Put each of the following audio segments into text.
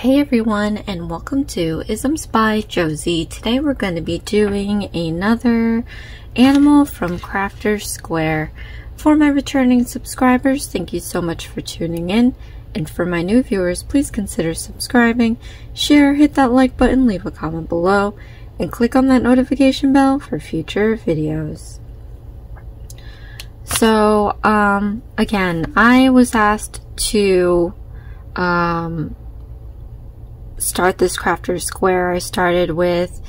Hey everyone, and welcome to Isms by Josie. Today we're going to be doing another animal from Crafter's Square. For my returning subscribers, thank you so much for tuning in. And for my new viewers, please consider subscribing, share, hit that like button, leave a comment below, and click on that notification bell for future videos. So, again, I was asked to start this Crafter's Square. I started with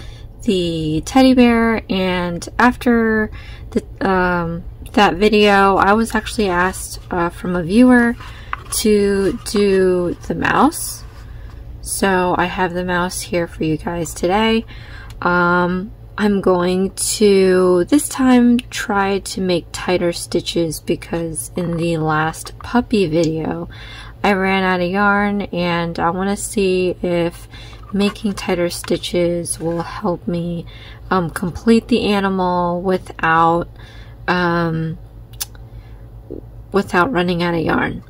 the teddy bear, and after that video, I was actually asked from a viewer to do the mouse. So I have the mouse here for you guys today. I'm going to this time try to make tighter stitches because in the last puppy video I ran out of yarn, and I want to see if making tighter stitches will help me complete the animal without running out of yarn.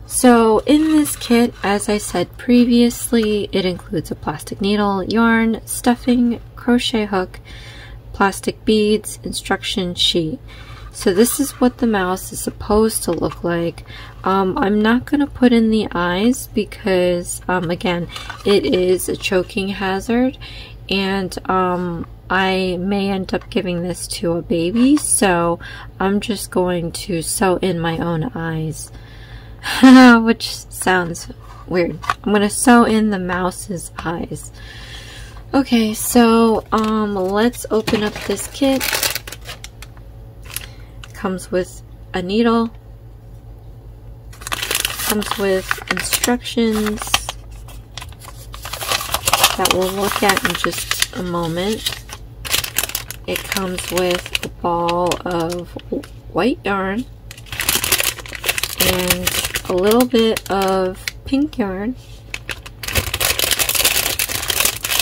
So in this kit, as I said previously, it includes a plastic needle, yarn, stuffing, crochet hook, plastic beads, instruction sheet. So this is what the mouse is supposed to look like. I'm not going to put in the eyes because, again, it is a choking hazard, and I may end up giving this to a baby, so I'm just going to sew in my own eyes, which sounds weird. I'm going to sew in the mouse's eyes. Okay, so let's open up this kit. Comes with a needle, comes with instructions that we'll look at in just a moment. It comes with a ball of white yarn and a little bit of pink yarn,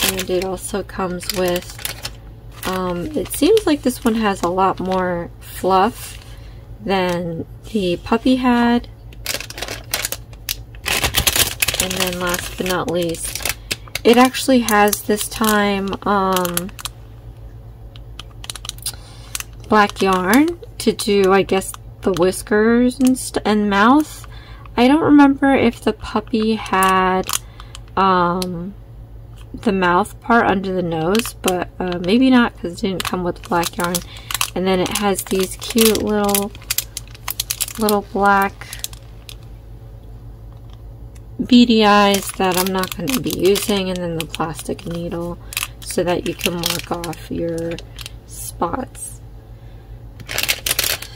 and it also comes with it seems like this one has a lot more fluff than the puppy had. And then last but not least, it actually has this time black yarn to do, I guess, the whiskers and mouth. I don't remember if the puppy had the mouth part under the nose, but maybe not, because it didn't come with black yarn. And then it has these cute little black beady eyes that I'm not going to be using, and then the plastic needle so that you can mark off your spots.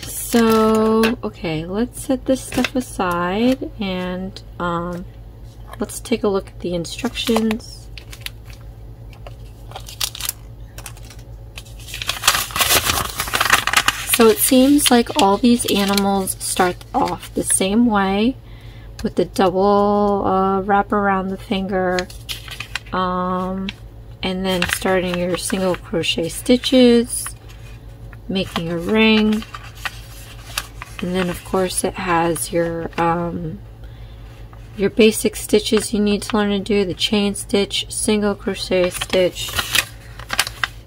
So okay, let's set this stuff aside and let's take a look at the instructions. So it seems like all these animals start off the same way, with the double wrap around the finger, and then starting your single crochet stitches, making a ring, and then of course it has your basic stitches you need to learn to do, the chain stitch, single crochet stitch,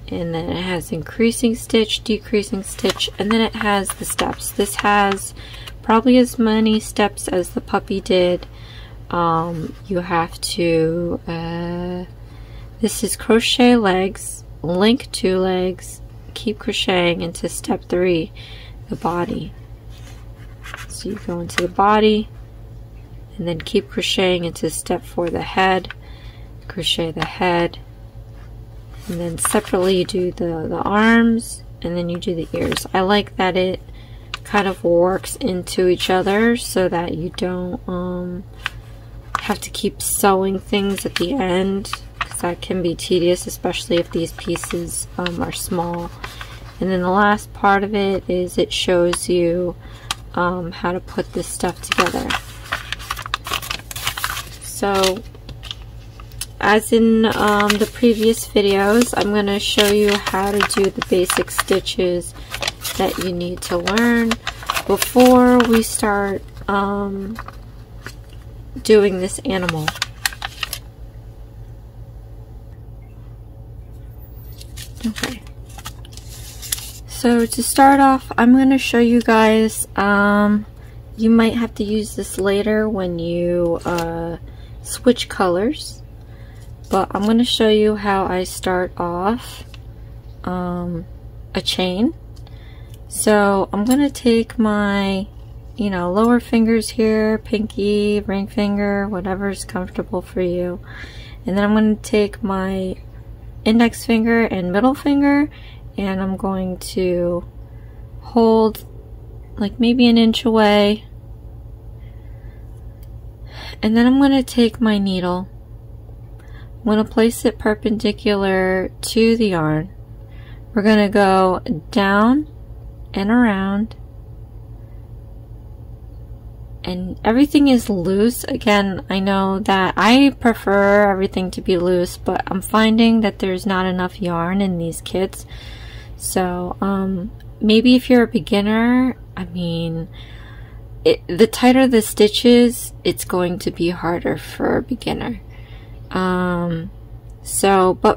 and then it has increasing stitch, decreasing stitch, and then it has the steps. This has probably as many steps as the puppy did. You have to, this is crochet legs, link 2 legs, keep crocheting into step 3, the body. So you go into the body, and then keep crocheting into step 4, the head, crochet the head, and then separately you do the arms, and then you do the ears. I like that it kind of works into each other so that you don't have to keep sewing things at the end, because that can be tedious, especially if these pieces are small. And then the last part of it is it shows you how to put this stuff together. So as in the previous videos, I'm going to show you how to do the basic stitches that you need to learn before we start doing this animal. Okay. So to start off, I'm going to show you guys, you might have to use this later when you switch colors, but I'm going to show you how I start off a chain. So I'm going to take my, you know, lower fingers here, pinky, ring finger, whatever's comfortable for you, and then I'm going to take my index finger and middle finger, and I'm going to hold like maybe an inch away, and then I'm going to take my needle. I'm going to place it perpendicular to the yarn. We're going to go down and around, and everything is loose. Again, I know that I prefer everything to be loose, but I'm finding that there's not enough yarn in these kits. So maybe if you're a beginner, I mean, the tighter the stitches, it's going to be harder for a beginner. But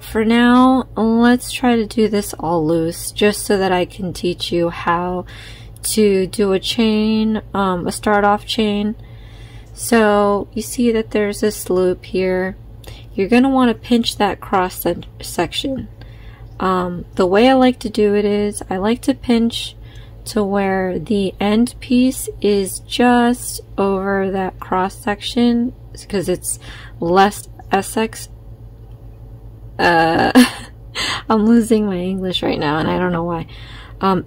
for now, let's try to do this all loose, just so that I can teach you how to do a chain, a start off chain. So you see that there's this loop here. You're going to want to pinch that cross section. The way I like to do it is I like to pinch to where the end piece is just over that cross section, because it's less SX. I'm losing my English right now and I don't know why.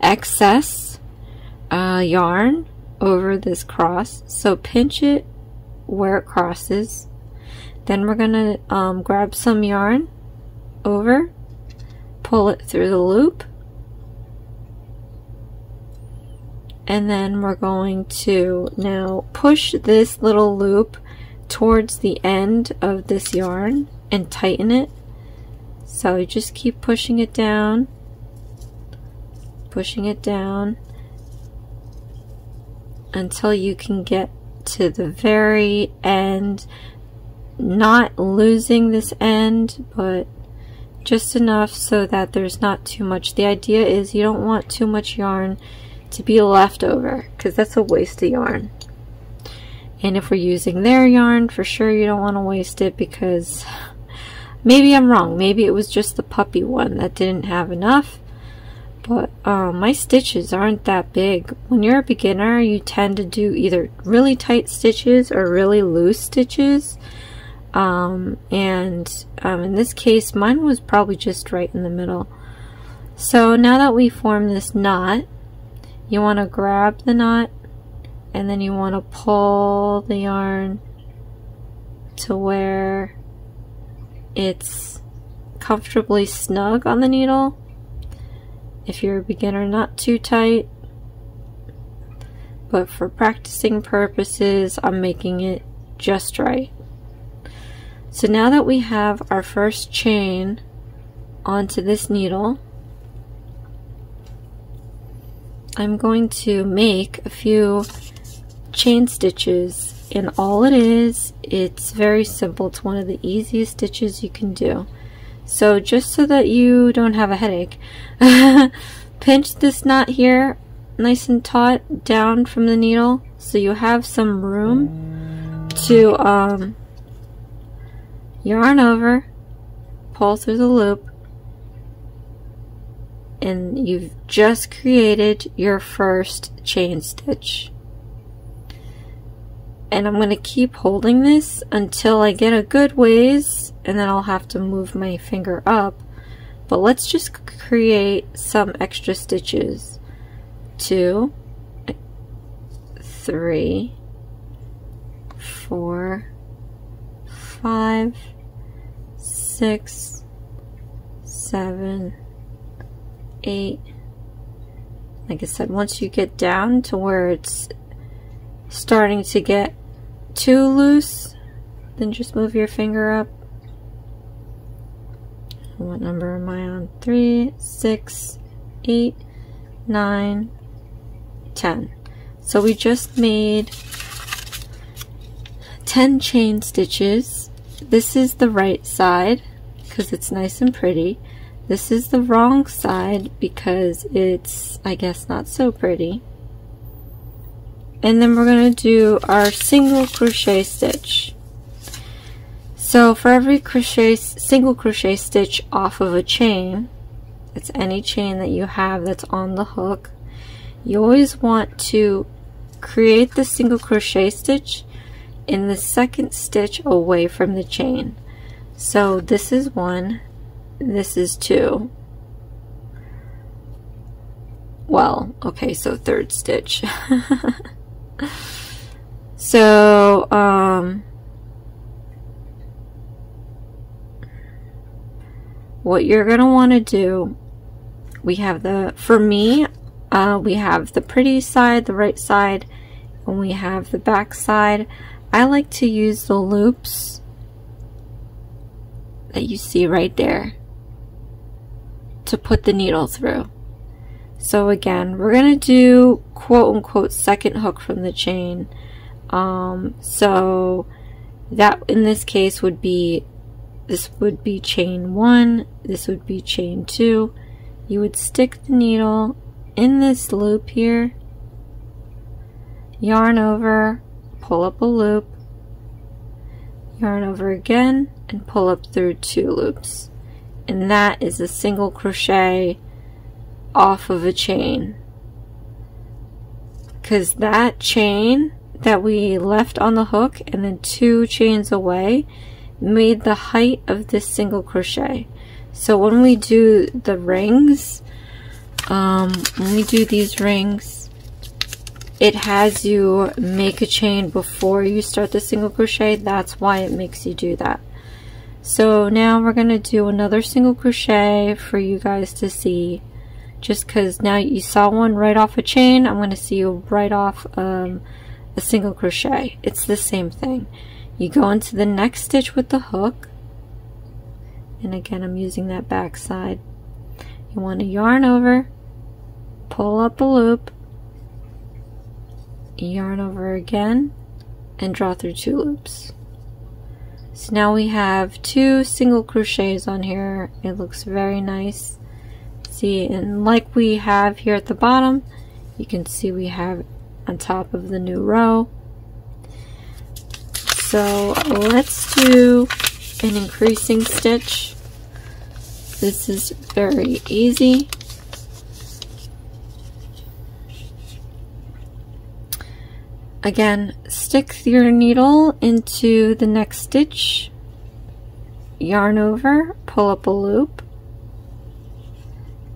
Excess yarn over this cross. So pinch it where it crosses. Then we're gonna grab some yarn over, pull it through the loop, and then we're going to now push this little loop towards the end of this yarn and tighten it. So you just keep pushing it down until you can get to the very end, not losing this end, but just enough so that there's not too much. The idea is you don't want too much yarn to be left over, because that's a waste of yarn. And if we're using their yarn, for sure you don't want to waste it, because maybe I'm wrong. Maybe it was just the puppy one that didn't have enough. But my stitches aren't that big. When you're a beginner, you tend to do either really tight stitches or really loose stitches. In this case, mine was probably just right in the middle. So now that we form this knot, you want to grab the knot, and then you want to pull the yarn to where it's comfortably snug on the needle. If you're a beginner, not too tight, but for practicing purposes, I'm making it just right. So now that we have our first chain onto this needle, I'm going to make a few chain stitches, and all it is, it's very simple. It's one of the easiest stitches you can do. So just so that you don't have a headache, pinch this knot here nice and taut down from the needle, so you have some room to yarn over, pull through the loop, and you've just created your first chain stitch. And I'm going to keep holding this until I get a good ways, and then I'll have to move my finger up. But let's just create some extra stitches. 2, 3, 4, 5, 6, 7, 8. Like I said, once you get down to where it's starting to get too loose, then just move your finger up. What number am I on? 3, 6, 8, 9, 10. So we just made 10 chain stitches. This is the right side because it's nice and pretty. This is the wrong side because it's, I guess, not so pretty. And then we're going to do our single crochet stitch. So for every single crochet stitch off of a chain, it's any chain that you have that's on the hook, you always want to create the single crochet stitch in the second stitch away from the chain. So this is 1, this is 2. Well, okay, so third stitch. So what you're gonna want to do, we have the, for me, we have the pretty side, the right side, and we have the back side. I like to use the loops that you see right there to put the needle through. So again, we're gonna do quote-unquote second hook from the chain. So that in this case would be, this would be chain 1, this would be chain 2. You would stick the needle in this loop here, yarn over, pull up a loop, yarn over again, and pull up through 2 loops. And that is a single crochet off of a chain. Because that chain that we left on the hook and then 2 chains away made the height of this single crochet. So when we do the rings, when we do these rings, it has you make a chain before you start the single crochet. That's why it makes you do that. So now we're going to do another single crochet for you guys to see. Just because now you saw one right off a chain, I'm going to see you right off a single crochet. It's the same thing. You go into the next stitch with the hook, and again I'm using that back side. You want to yarn over, pull up a loop, yarn over again, and draw through 2 loops. So now we have 2 single crochets on here. It looks very nice. See, and like we have here at the bottom, you can see we have on top of the new row. So let's do an increasing stitch. This is very easy. Again, stick your needle into the next stitch, yarn over, pull up a loop,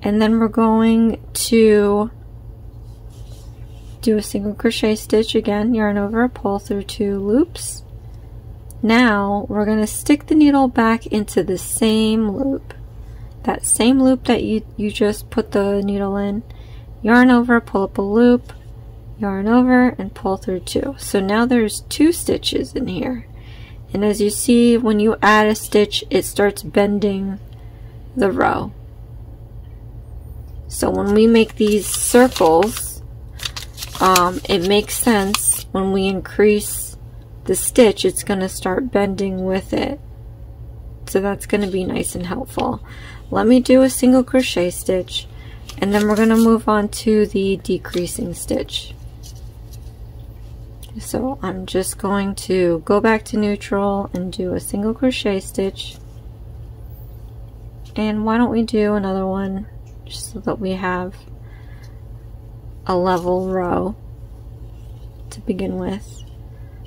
and then we're going to do a single crochet stitch again, yarn over, pull through 2 loops. Now we're going to stick the needle back into the same loop, that same loop that you just put the needle in, yarn over, pull up a loop, yarn over, and pull through 2. So now there's 2 stitches in here, and as you see, when you add a stitch, it starts bending the row. So when we make these circles, it makes sense when we increase the stitch, it's going to start bending with it. So that's going to be nice and helpful. Let me do a single crochet stitch, and then we're going to move on to the decreasing stitch. So I'm just going to go back to neutral and do a single crochet stitch. And why don't we do another one just so that we have a level row to begin with.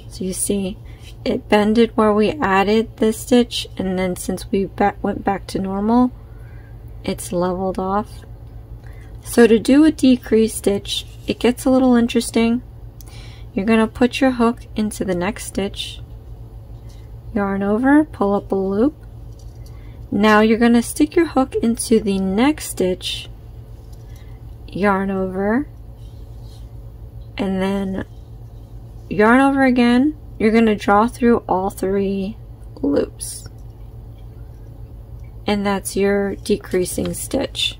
So you see it bended where we added the stitch, and then since we went back to normal, it's leveled off. So to do a decrease stitch, it gets a little interesting. You're going to put your hook into the next stitch, yarn over, pull up a loop. Now you're going to stick your hook into the next stitch, yarn over, and then yarn over again. You're going to draw through all 3 loops, and that's your decreasing stitch.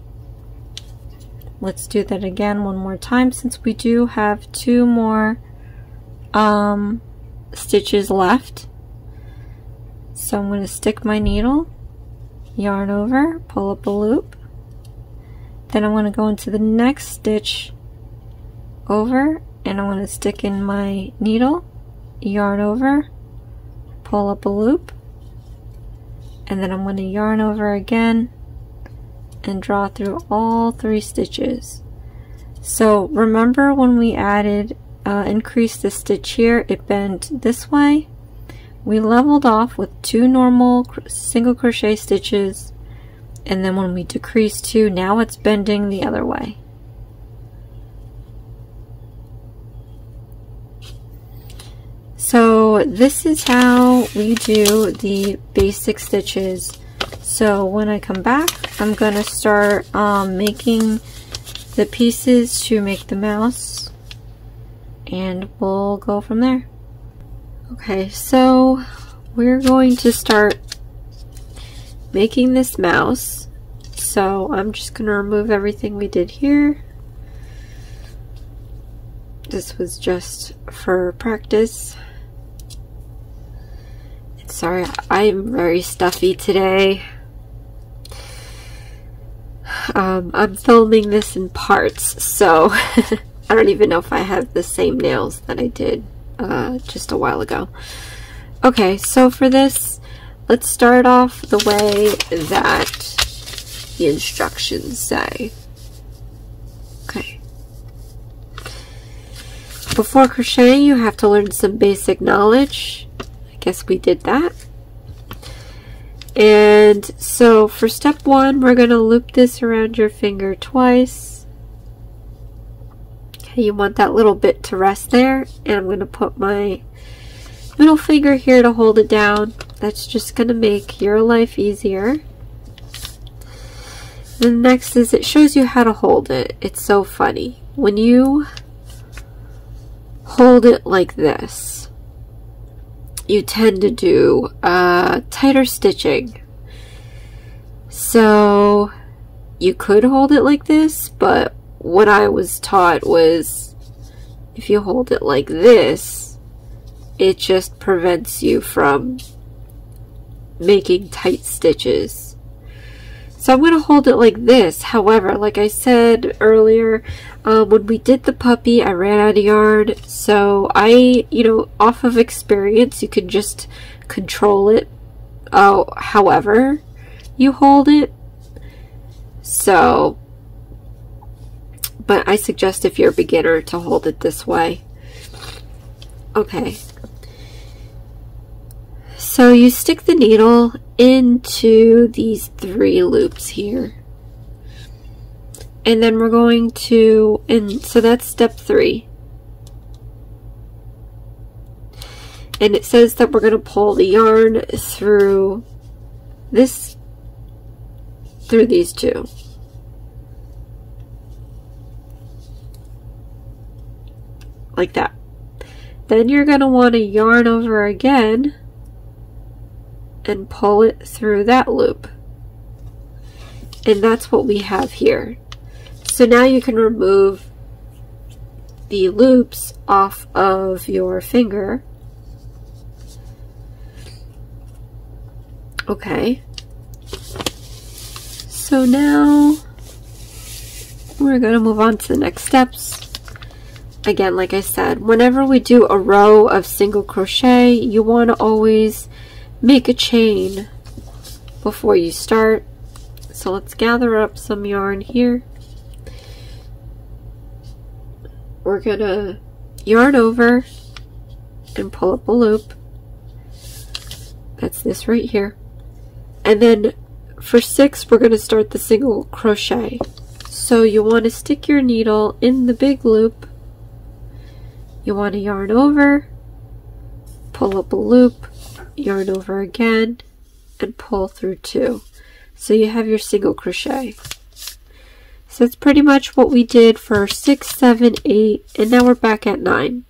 Let's do that again one more time, since we do have 2 more stitches left. So I'm going to stick my needle yarn over, pull up a loop. Then I'm going to go into the next stitch over, and I'm going to stick in my needle, yarn over, pull up a loop, and then I'm going to yarn over again and draw through all 3 stitches. So remember when we added increased the stitch here, it bent this way. We leveled off with 2 normal single crochet stitches, and then when we decreased 2, now it's bending the other way. So this is how we do the basic stitches. So when I come back, I'm gonna start making the pieces to make the mouse, and we'll go from there. Okay, so we're going to start making this mouse. So I'm just gonna remove everything we did here. This was just for practice. Sorry, I'm very stuffy today. I'm filming this in parts, so I don't even know if I have the same nails that I did just a while ago. Okay, so for this, let's start off the way that the instructions say. Okay. Before crocheting, you have to learn some basic knowledge. I guess we did that. And so for step 1, we're going to loop this around your finger twice. Okay, you want that little bit to rest there, and I'm going to put my middle finger here to hold it down. That's just going to make your life easier. The next is it shows you how to hold it. It's so funny. When you hold it like this, you tend to do tighter stitching. So you could hold it like this, but what I was taught was if you hold it like this, it just prevents you from making tight stitches. So I'm going to hold it like this. However, like I said earlier, when we did the puppy, I ran out of yarn. So off of experience, you can just control it however you hold it. So, but I suggest if you're a beginner to hold it this way. Okay. So you stick the needle into these 3 loops here. And then we're going to, and so that's step 3. And it says that we're going to pull the yarn through this, through these 2. Like that. Then you're going to want to yarn over again and pull it through that loop. And that's what we have here. So now you can remove the loops off of your finger. Okay. So now we're going to move on to the next steps. Again, like I said, whenever we do a row of single crochet, you want to always make a chain before you start. So let's gather up some yarn here. We're gonna yarn over and pull up a loop. That's this right here. And then for 6, we're gonna start the single crochet. So you want to stick your needle in the big loop. You want to yarn over, pull up a loop, yarn over again, and pull through 2. So you have your single crochet. So that's pretty much what we did for 6, 7, 8, and now we're back at 9.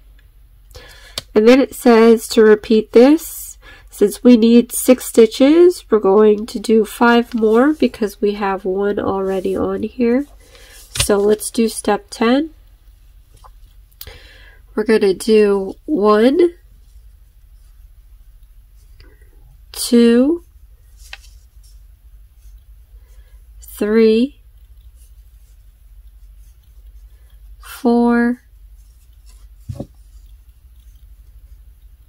And then it says to repeat this. Since we need 6 stitches, we're going to do 5 more because we have 1 already on here. So let's do step 10. We're going to do 1, 2, 3, 4,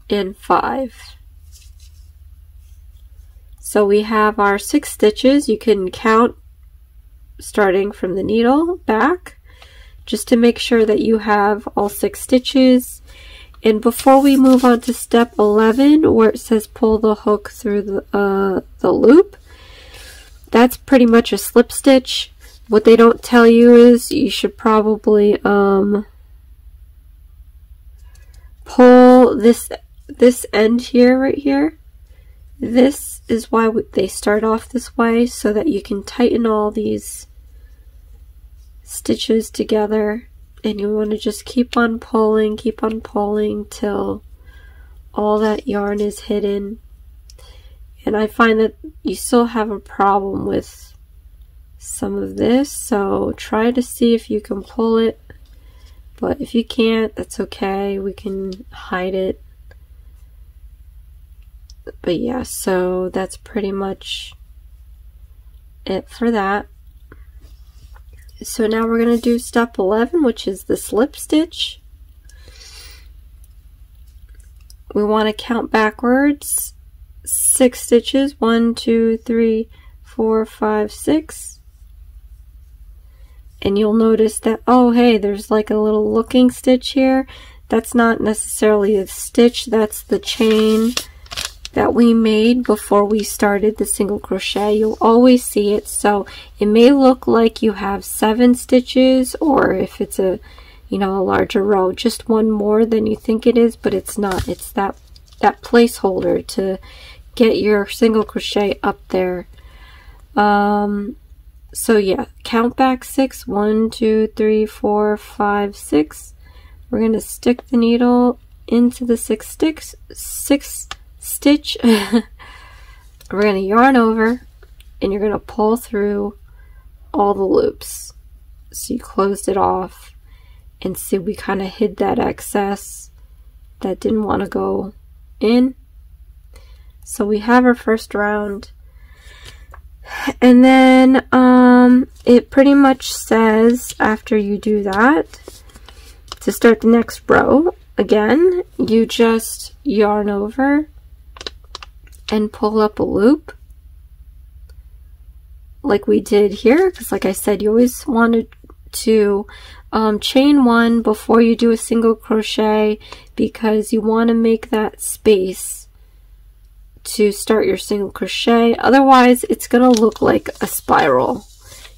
and 5. So we have our 6 stitches. You can count starting from the needle back just to make sure that you have all 6 stitches. And before we move on to step 11, where it says pull the hook through the loop, that's pretty much a slip stitch. What they don't tell you is you should probably pull this end here, right here. This is why they start off this way, so that you can tighten all these stitches together. And you want to just keep on pulling till all that yarn is hidden. And I find that you still have a problem with some of this, so try to see if you can pull it. But if you can't, that's okay. We can hide it. But yeah, so that's pretty much it for that. So now we're going to do step 11, which is the slip stitch. We want to count backwards 6 stitches. 1, 2, 3, 4, 5, 6. And you'll notice that, oh hey, there's like a little looking stitch here. That's not necessarily a stitch, that's the chain that we made before we started the single crochet. You'll always see it. So it may look like you have 7 stitches, or if it's a, you know, a larger row, just one more than you think it is, but it's not. It's that placeholder to get your single crochet up there. So yeah, count back 6. 1, 2, 3, 4, 5, 6. We're going to stick the needle into the 6 stitch. We're going to yarn over, and you're going to pull through all the loops. So you closed it off, and see we kind of hid that excess that didn't want to go in. So we have our first round, and then it pretty much says after you do that, to start the next row, again, you just yarn over and pull up a loop like we did here, because like I said, you always wanted to chain 1 before you do a single crochet, because you want to make that space to start your single crochet. Otherwise it's going to look like a spiral.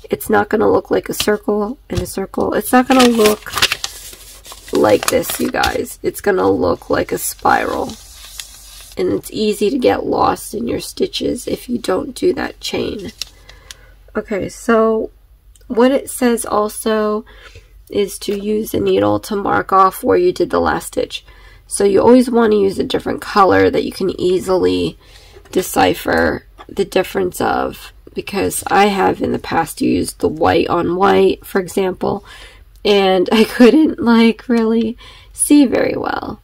It's not going to look like a circle and a circle. It's not going to look like this, you guys. It's going to look like a spiral. And it's easy to get lost in your stitches if you don't do that chain. Okay, so what it says also is to use a needle to mark off where you did the last stitch. So you always want to use a different color that you can easily decipher the difference of, because I have in the past used the white on white, for example, and I couldn't like really see very well.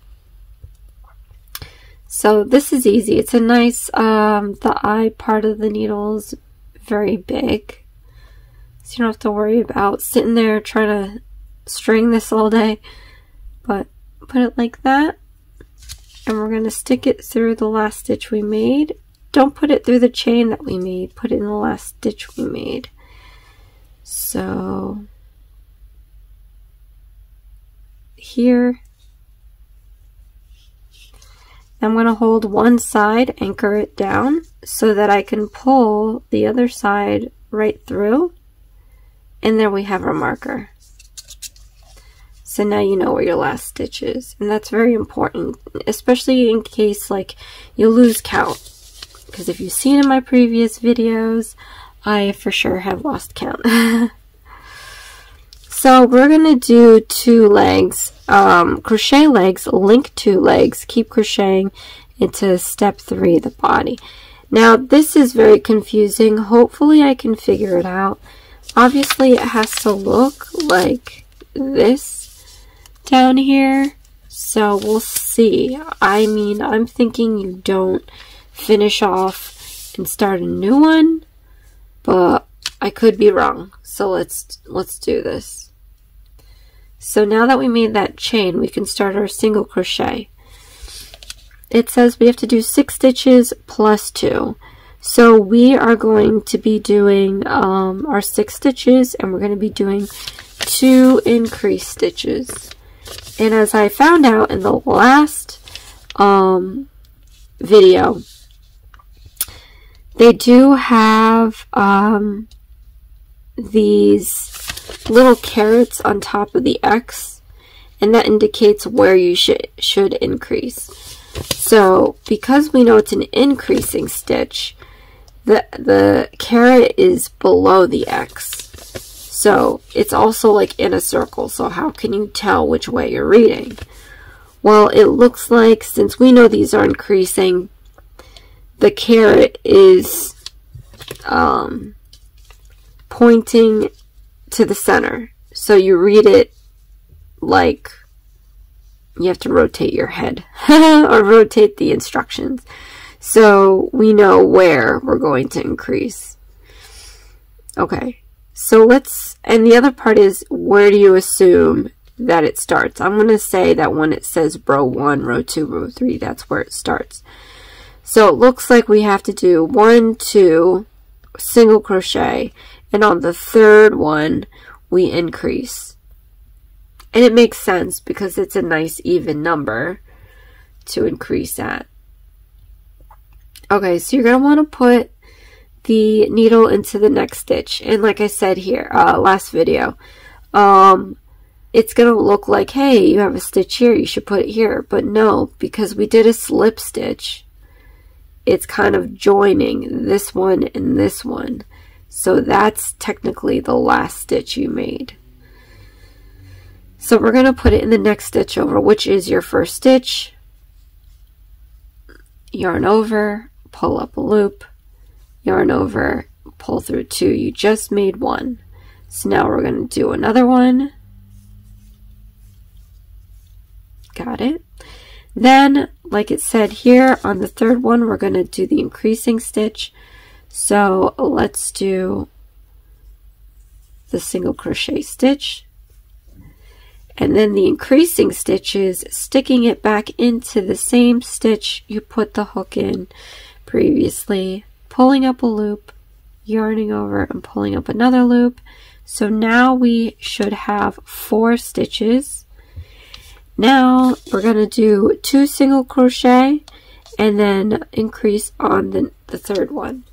So this is easy. It's a nice, the eye part of the needle is very big, so you don't have to worry about sitting there trying to string this all day. But put it like that, and we're going to stick it through the last stitch we made. Don't put it through the chain that we made, put it in the last stitch we made. So here, I'm going to hold one side, anchor it down so that I can pull the other side right through, and there we have our marker. So now you know where your last stitch is, and that's very important, especially in case like you lose count, because if you've seen in my previous videos, I for sure have lost count. So we're going to do 2 legs, crochet legs, link 2 legs, keep crocheting into step 3, the body. Now this is very confusing. Hopefully I can figure it out. Obviously it has to look like this down here, so we'll see. I mean, I'm thinking you don't finish off and start a new one, but I could be wrong. So let's do this. So now that we made that chain, we can start our single crochet. It says we have to do 6 stitches plus 2. So we are going to be doing our 6 stitches, and we're going to be doing 2 increase stitches. And as I found out in the last video, they do have these little carrots on top of the X, and that indicates where you should increase. So because we know it's an increasing stitch, the caret is below the X. So it's also like in a circle. So how can you tell which way you're reading? Well, it looks like, since we know these are increasing, the caret is pointing to the center. So you read it like you have to rotate your head or rotate the instructions. So we know where we're going to increase. Okay, so let's, and the other part is, where do you assume that it starts? I'm going to say that when it says row 1, row 2, row 3, that's where it starts. So it looks like we have to do 1, 2, single crochet, and on the third one we increase. And it makes sense because it's a nice even number to increase at. Okay, so you're going to want to put the needle into the next stitch. And like I said here, last video, it's going to look like, hey, you have a stitch here, you should put it here. But no, because we did a slip stitch, it's kind of joining this one and this one. So that's technically the last stitch you made. So we're going to put it in the next stitch over, which is your first stitch. Yarn over, pull up a loop, yarn over, pull through 2. You just made 1. So now we're going to do another one. Got it. Then, like it said here, on the third one, we're going to do the increasing stitch. So let's do the single crochet stitch. And then the increasing stitch is sticking it back into the same stitch you put the hook in previously, pulling up a loop, yarning over, and pulling up another loop. So now we should have 4 stitches. Now we're going to do 2 single crochet and then increase on the third one.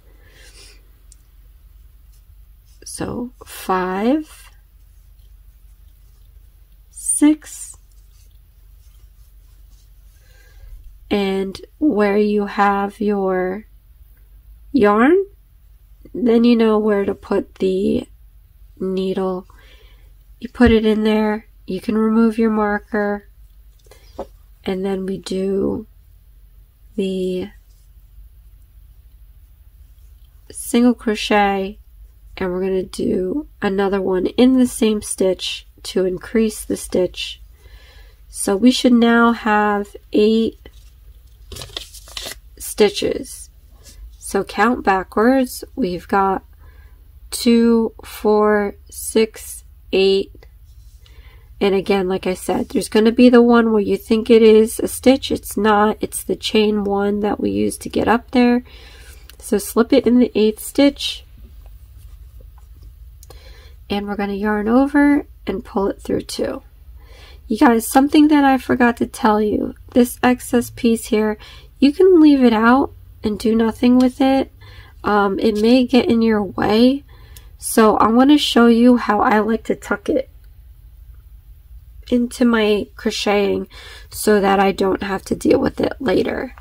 So 5, 6, and where you have your yarn, then you know where to put the needle. You put it in there, you can remove your marker, and then we do the single crochet, and we're going to do another one in the same stitch to increase the stitch. So we should now have 8 stitches. So count backwards. We've got 2, 4, 6, 8. And again, like I said, there's going to be the one where you think it is a stitch. It's not. It's the chain 1 that we use to get up there. So slip it in the 8th stitch. And we're going to yarn over and pull it through 2. You guys, something that I forgot to tell you, this excess piece here, you can leave it out and do nothing with it. It may get in your way, so I want to show you how I like to tuck it into my crocheting so that I don't have to deal with it later.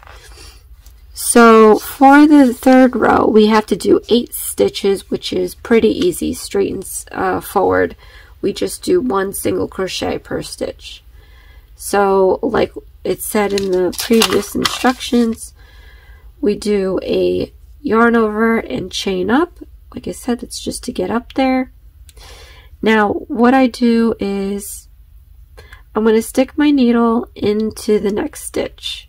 So for the third row, we have to do 8 stitches, which is pretty easy, straight and forward. We just do 1 single crochet per stitch. So like it said in the previous instructions, we do a yarn over and chain up. Like I said, it's just to get up there. Now what I do is I'm going to stick my needle into the next stitch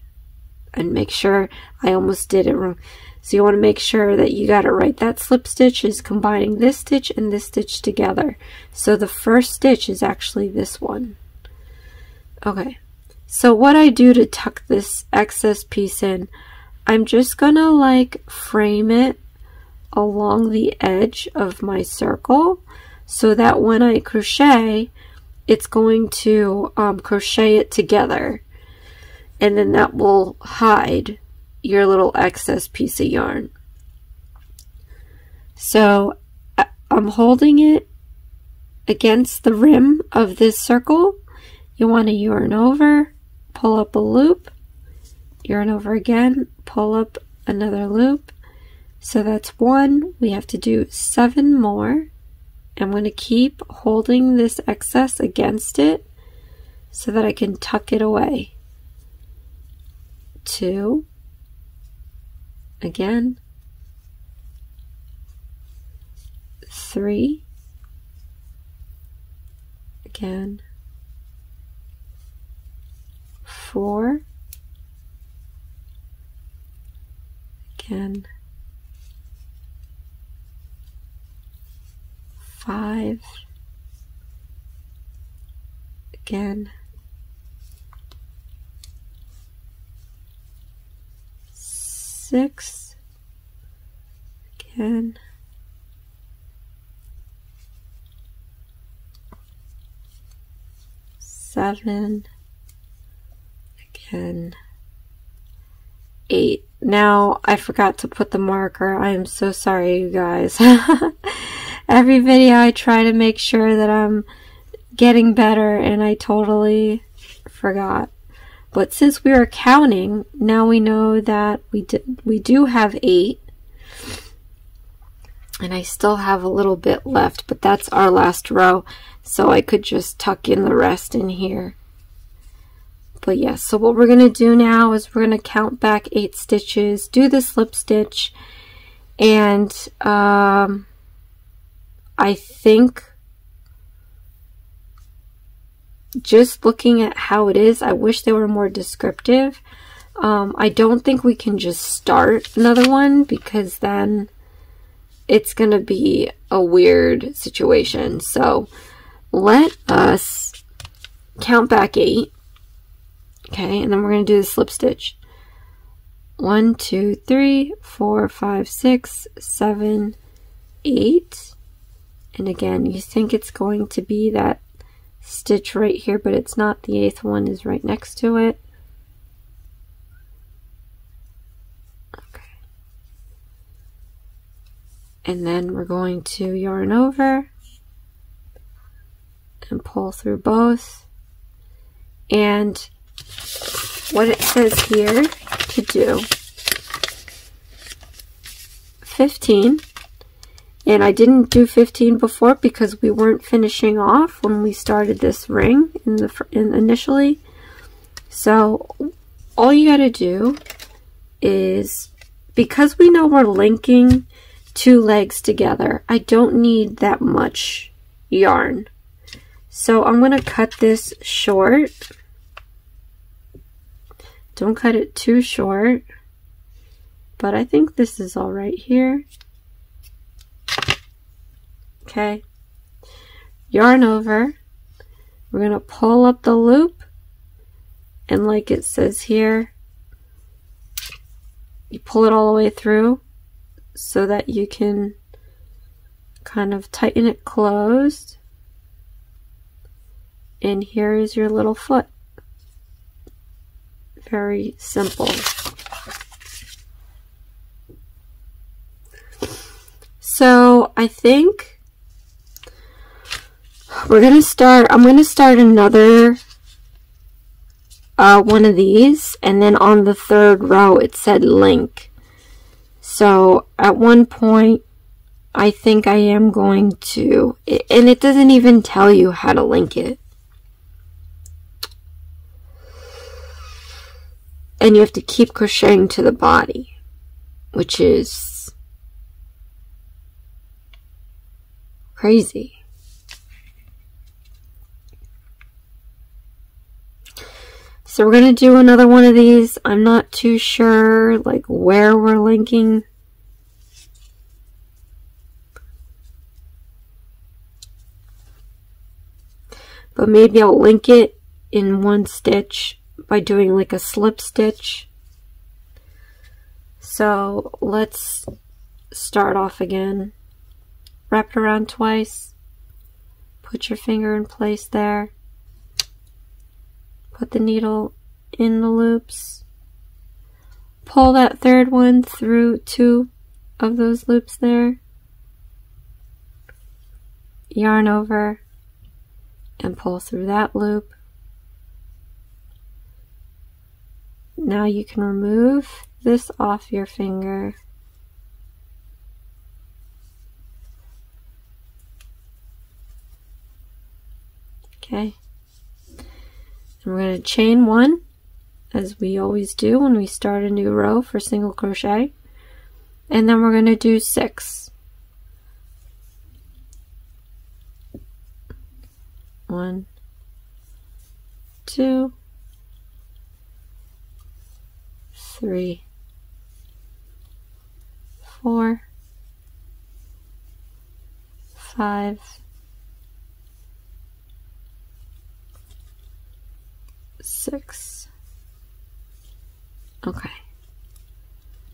and make sure, I almost did it wrong. So you want to make sure that you got it right. That slip stitch is combining this stitch and this stitch together. So the first stitch is actually this one. Okay, so what I do to tuck this excess piece in, I'm just gonna like frame it along the edge of my circle so that when I crochet, it's going to crochet it together, and then that will hide your little excess piece of yarn. So I'm holding it against the rim of this circle. You want to yarn over, pull up a loop, yarn over again, pull up another loop. So that's 1. We have to do 7 more. I'm going to keep holding this excess against it so that I can tuck it away. 2. Again. 3. Again. 4. Again. 5. Again. 6. Again. 7. Again. 8. Now, I forgot to put the marker. I am so sorry, you guys. Every video I try to make sure that I'm getting better, and I totally forgot. But since we are counting, now we know that we do have 8. And I still have a little bit left, but that's our last row. So I could just tuck in the rest in here. But yes, so what we're going to do now is we're going to count back 8 stitches, do the slip stitch, and I think just looking at how it is, I wish they were more descriptive. I don't think we can just start another one because then it's going to be a weird situation. So let us count back 8. Okay, and then we're going to do the slip stitch. 1, 2, 3, 4, 5, 6, 7, 8. And again, you think it's going to be that stitch right here, but it's not. The 8th one is right next to it. Okay. And then we're going to yarn over and pull through both. And what it says here to do, 15, and I didn't do 15 before because we weren't finishing off when we started this ring initially. So all you got to do is, because we know we're linking 2 legs together, I don't need that much yarn. So I'm going to cut this short. Don't cut it too short, but I think this is all right here. Okay, yarn over. We're going to pull up the loop, and like it says here, you pull it all the way through so that you can kind of tighten it closed. And here is your little foot. Very simple. So I think we're going to start, I'm going to start another one of these, and then on the 3rd row it said link. So at one point I think I am going to, and it doesn't even tell you how to link it. And you have to keep crocheting to the body, which is crazy. So we're going to do another one of these. I'm not too sure like where we're linking but maybe I'll link it in one stitch by doing like a slip stitch. So let's start off again. Wrap it around twice, put your finger in place there, put the needle in the loops, pull that third one through 2 of those loops there, yarn over and pull through that loop. Now you can remove this off your finger. Okay. And we're going to chain 1, as we always do when we start a new row for single crochet. And then we're going to do 6. 1, 2, 3, 4, 5, 6. Okay.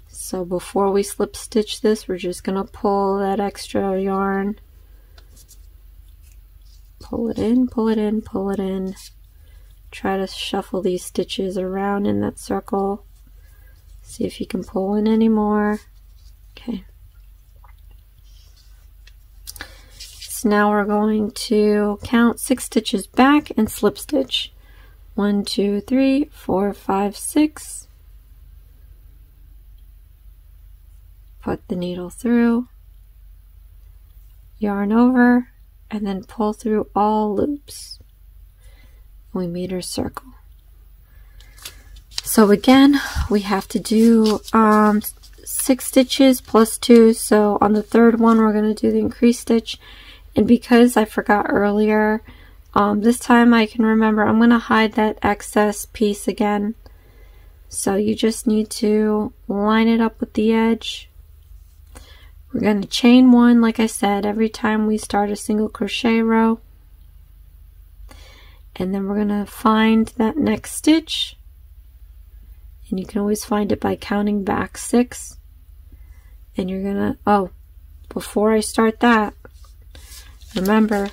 So before we slip stitch this, we're just going to pull that extra yarn. Pull it in, pull it in, pull it in. Try to shuffle these stitches around in that circle. See if you can pull in any more. Okay. So now we're going to count 6 stitches back and slip stitch. 1, 2, 3, 4, 5, 6. Put the needle through, yarn over, and then pull through all loops. We made our circle. So again, we have to do 6 stitches plus 2. So on the third one, we're going to do the increase stitch. And because I forgot earlier, this time I can remember, I'm going to hide that excess piece again. So you just need to line it up with the edge. We're going to chain 1, like I said, every time we start a single crochet row. And then we're going to find that next stitch. And you can always find it by counting back 6. And you're going to, oh, before I start that, remember,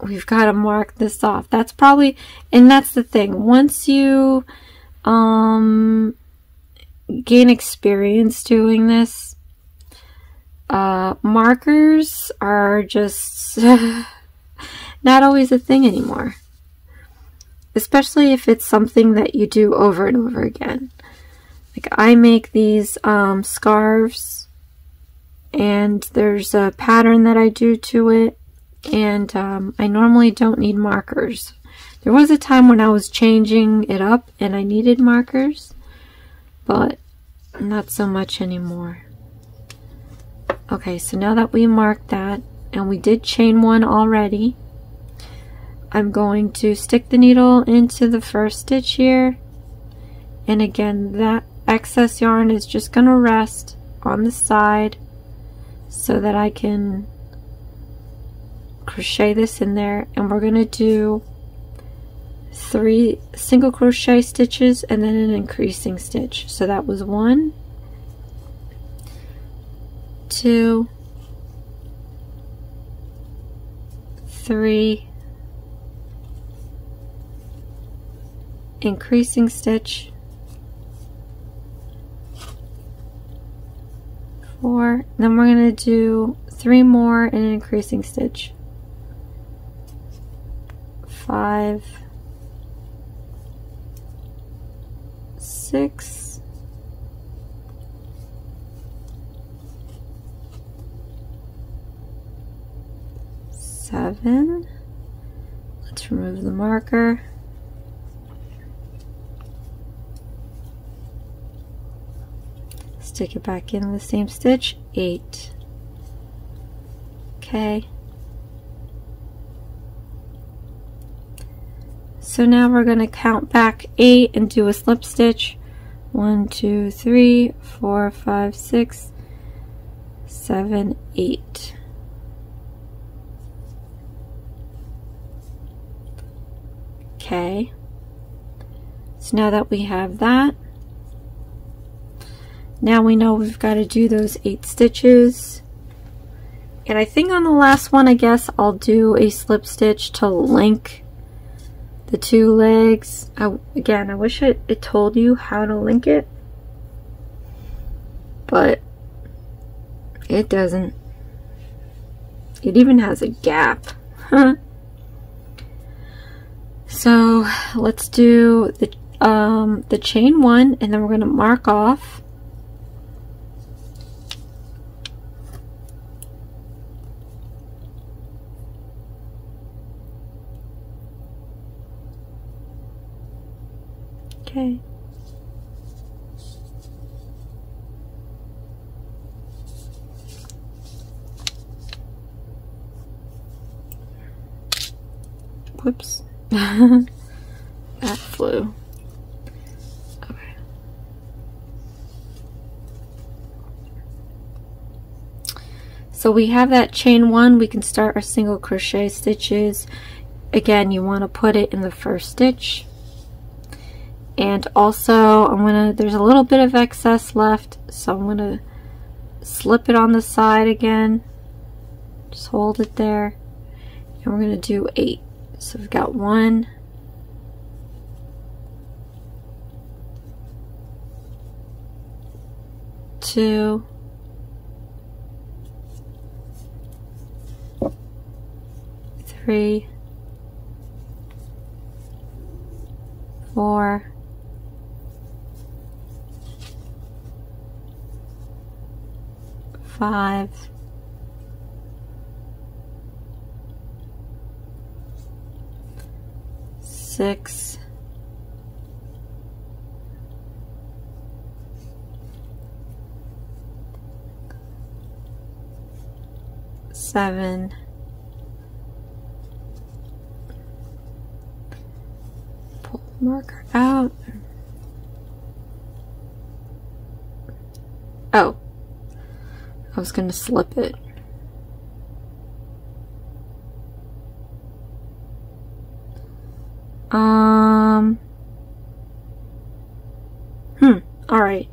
we've got to mark this off. That's probably, and that's the thing, once you gain experience doing this, markers are just not always a thing anymore, especially if it's something that you do over and over again. Like I make these scarves, and there's a pattern that I do to it, and I normally don't need markers. There was a time when I was changing it up and I needed markers, but not so much anymore. Okay, so now that we marked that, and we did chain 1 already, I'm going to stick the needle into the first stitch here, and again, that excess yarn is just going to rest on the side so that I can crochet this in there, and we're going to do 3 single crochet stitches and then an increasing stitch. So that was 1, 2, 3, increasing stitch, 4, then we're going to do 3 more and an increasing stitch, 5, 6, 7. Let's remove the marker. Stick it back in the same stitch. 8. Okay. So now we're going to count back 8 and do a slip stitch. 1, 2, 3, 4, 5, 6, 7, 8. okay. So now that we have that, now we know we've got to do those 8 stitches. And I think on the last one, I guess I'll do a slip stitch to link the 2 legs. Again, I wish it told you how to link it, but it doesn't. It even has a gap. So let's do the chain 1, and then we're going to mark off. Okay. Whoops. That flew. Okay. So we have that chain 1. We can start our single crochet stitches. Again, you want to put it in the first stitch. And also, there's a little bit of excess left, so I'm gonna slip it on the side again. Just hold it there. And we're gonna do 8. So we've got 1, 2, 3, 4, 5, 6, 7, 8. Marker out. Oh, I was going to slip it. All right.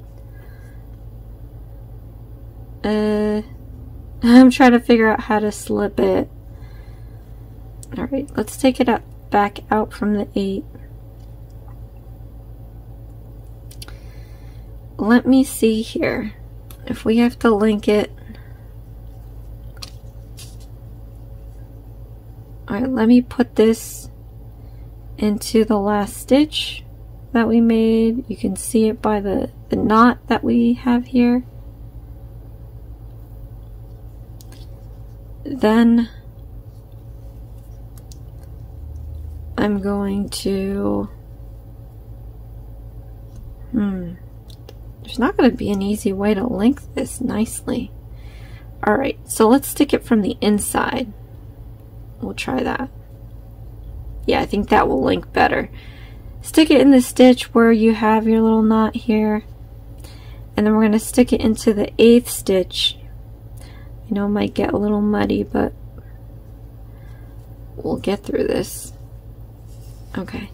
I'm trying to figure out how to slip it. All right, let's take it up back out from the 8. Let me see here if we have to link it. All right, let me put this into the last stitch that we made. You can see it by the knot that we have here. Then I'm going to there's not going to be an easy way to link this nicely. Alright, so let's stick it from the inside. We'll try that. Yeah, I think that will link better. Stick it in the stitch where you have your little knot here, and then we're going to stick it into the 8th stitch. I know it might get a little muddy, but we'll get through this. Okay.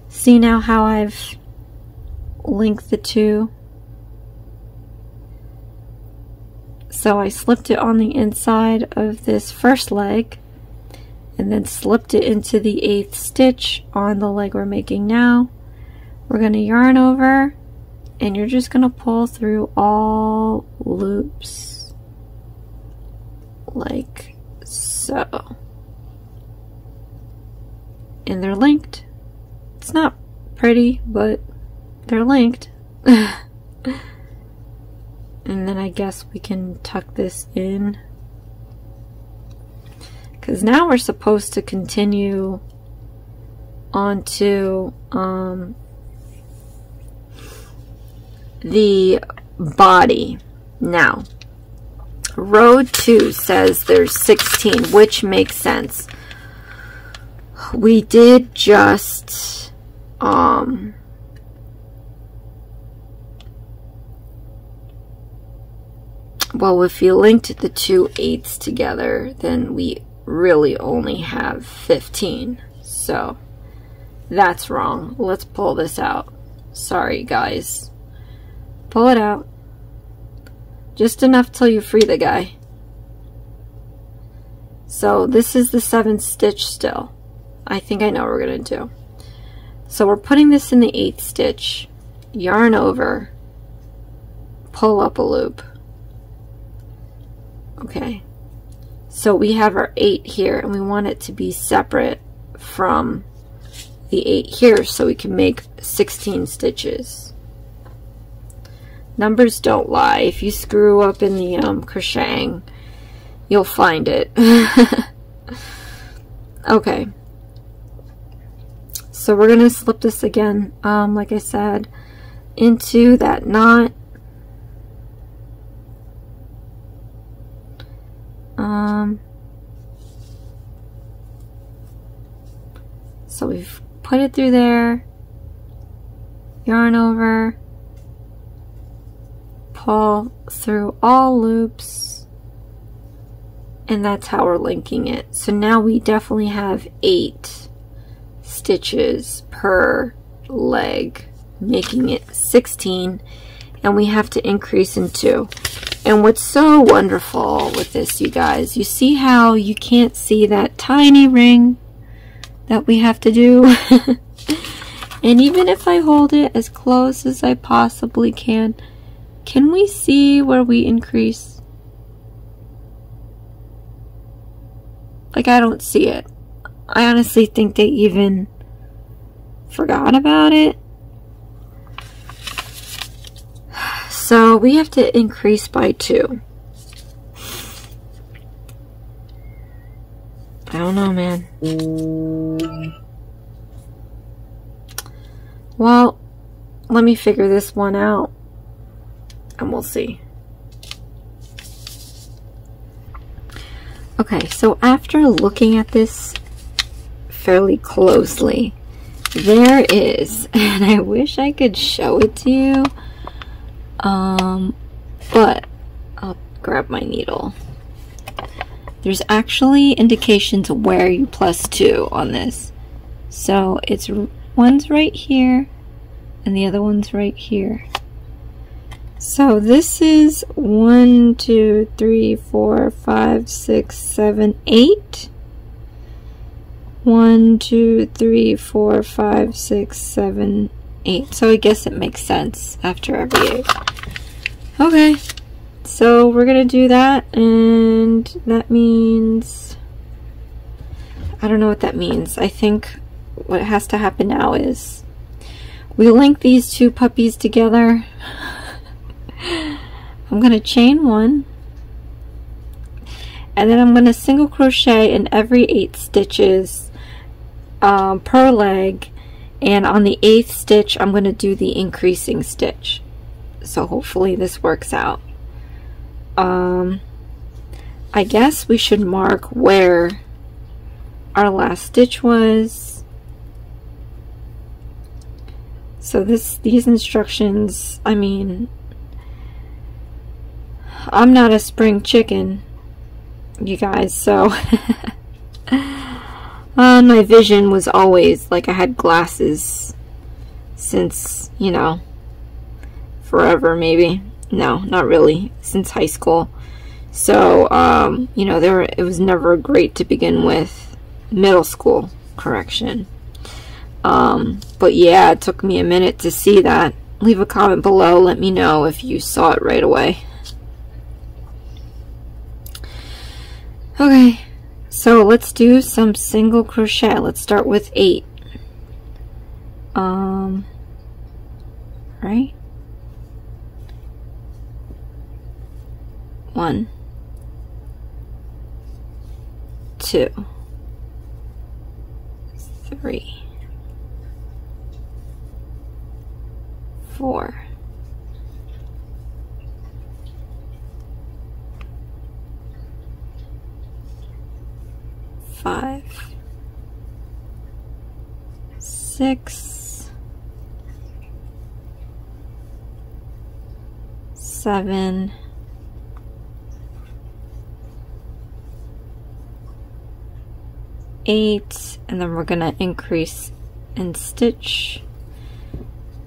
See now how I've linked the 2? So I slipped it on the inside of this first leg, and then slipped it into the 8th stitch on the leg we're making now. We're going to yarn over, and you're just going to pull through all loops like so. And they're linked. It's not pretty, but they're linked. And then I guess we can tuck this in, because now we're supposed to continue onto the body. Now, row 2 says there's 16, which makes sense. We did just well, if you linked the 2 8s together, then we really only have 15. So That's wrong. Let's pull this out. Sorry, guys. Pull it out. Just enough till you free the guy. So this is the 7th stitch still. I think I know what we're going to do. So we're putting this in the 8th stitch. Yarn over. Pull up a loop. Okay. So we have our 8 here, and we want it to be separate from the 8 here so we can make 16 stitches. Numbers don't lie. If you screw up in the crocheting, you'll find it. Okay. So we're going to slip this again, like I said, into that knot. So we've put it through there, yarn over, pull through all loops, and that's how we're linking it. So now we definitely have 8 stitches per leg, making it 16, and we have to increase in 2. And what's so wonderful with this, you guys, you see how you can't see that tiny ring that we have to do? And even if I hold it as close as I possibly can we see where we increase? Like, I don't see it. I honestly think they even forgot about it. So we have to increase by 2. I don't know, man. Well, let me figure this one out, and we'll see. Okay, so after looking at this fairly closely, there is, and I wish I could show it to you, but I'll grab my needle. There's actually indications of where you +2 on this. So it's one's right here and the other one's right here. So this is 1, 2, 3, 4, 5, 6, 7, 8. 1, 2, 3, 4, 5, 6, 7, 8. So I guess it makes sense after every 8. Okay. So we're going to do that, and that means, I don't know what that means. I think what has to happen now is we link these 2 puppies together. I'm going to chain 1, and then I'm going to single crochet in every 8 stitches per leg, and on the 8th stitch I'm going to do the increasing stitch. So hopefully this works out. I guess we should mark where our last stitch was. So these instructions, I mean, I'm not a spring chicken, you guys, so my vision was always like I had glasses since, you know, forever maybe. No, not really, since high school. So, you know, it was never great to begin with. Middle school, correction. But yeah, it took me a minute to see that. Leave a comment below, let me know if you saw it right away. Okay, so let's do some single crochet. Let's start with 8. Right? 1, 2, 3, 4, 5, 6, 7, 8, and then we're going to increase and stitch.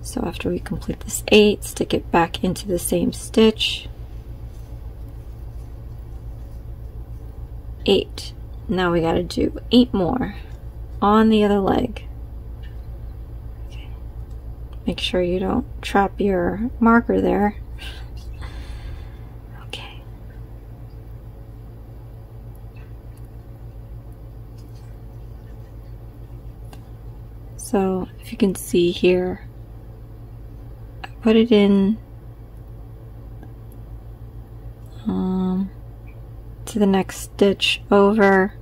So after we complete this 8, stick it back into the same stitch. 8. Now we got to do 8 more on the other leg. Okay. Make sure you don't trap your marker there. Okay. So if you can see here, I put it in to the next stitch over,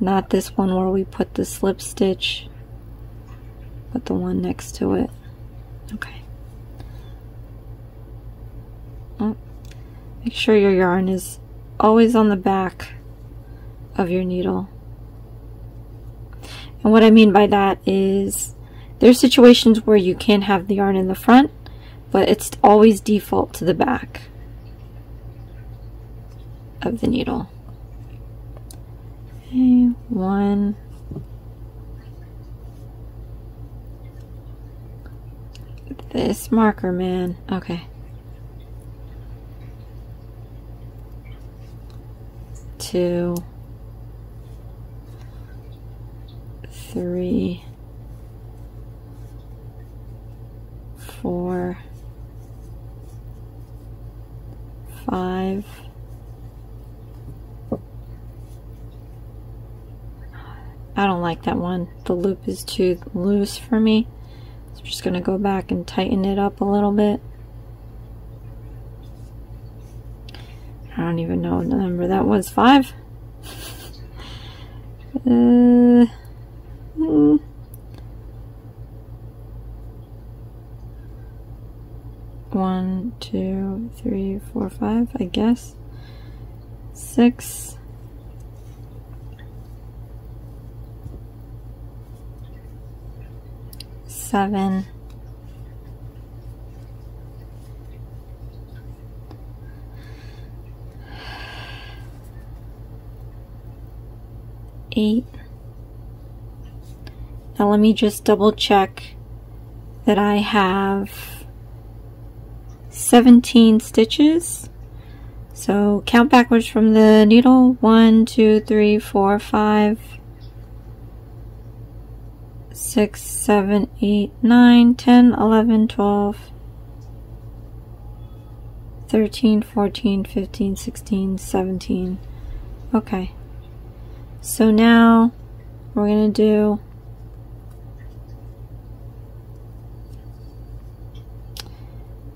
not this one where we put the slip stitch, but the one next to it. Okay. Oh, make sure your yarn is always on the back of your needle. And what I mean by that is there's situations where you can have the yarn in the front, but it's always default to the back of the needle. Okay, 1. This marker, man. Okay. 2, 3, 4, 5. I don't like that one. The loop is too loose for me. So I'm just going to go back and tighten it up a little bit. I don't even know what number that was. 5? 1, 2, 3, 4, 5, I guess. 6. 7. 8. Now let me just double check that I have 17 stitches. So count backwards from the needle. 1, 2, 3, 4, 5, 6, 7, 8, 9, 10, 11, 12, 13, 14, 15, 16, 17. Okay. So now we're going to do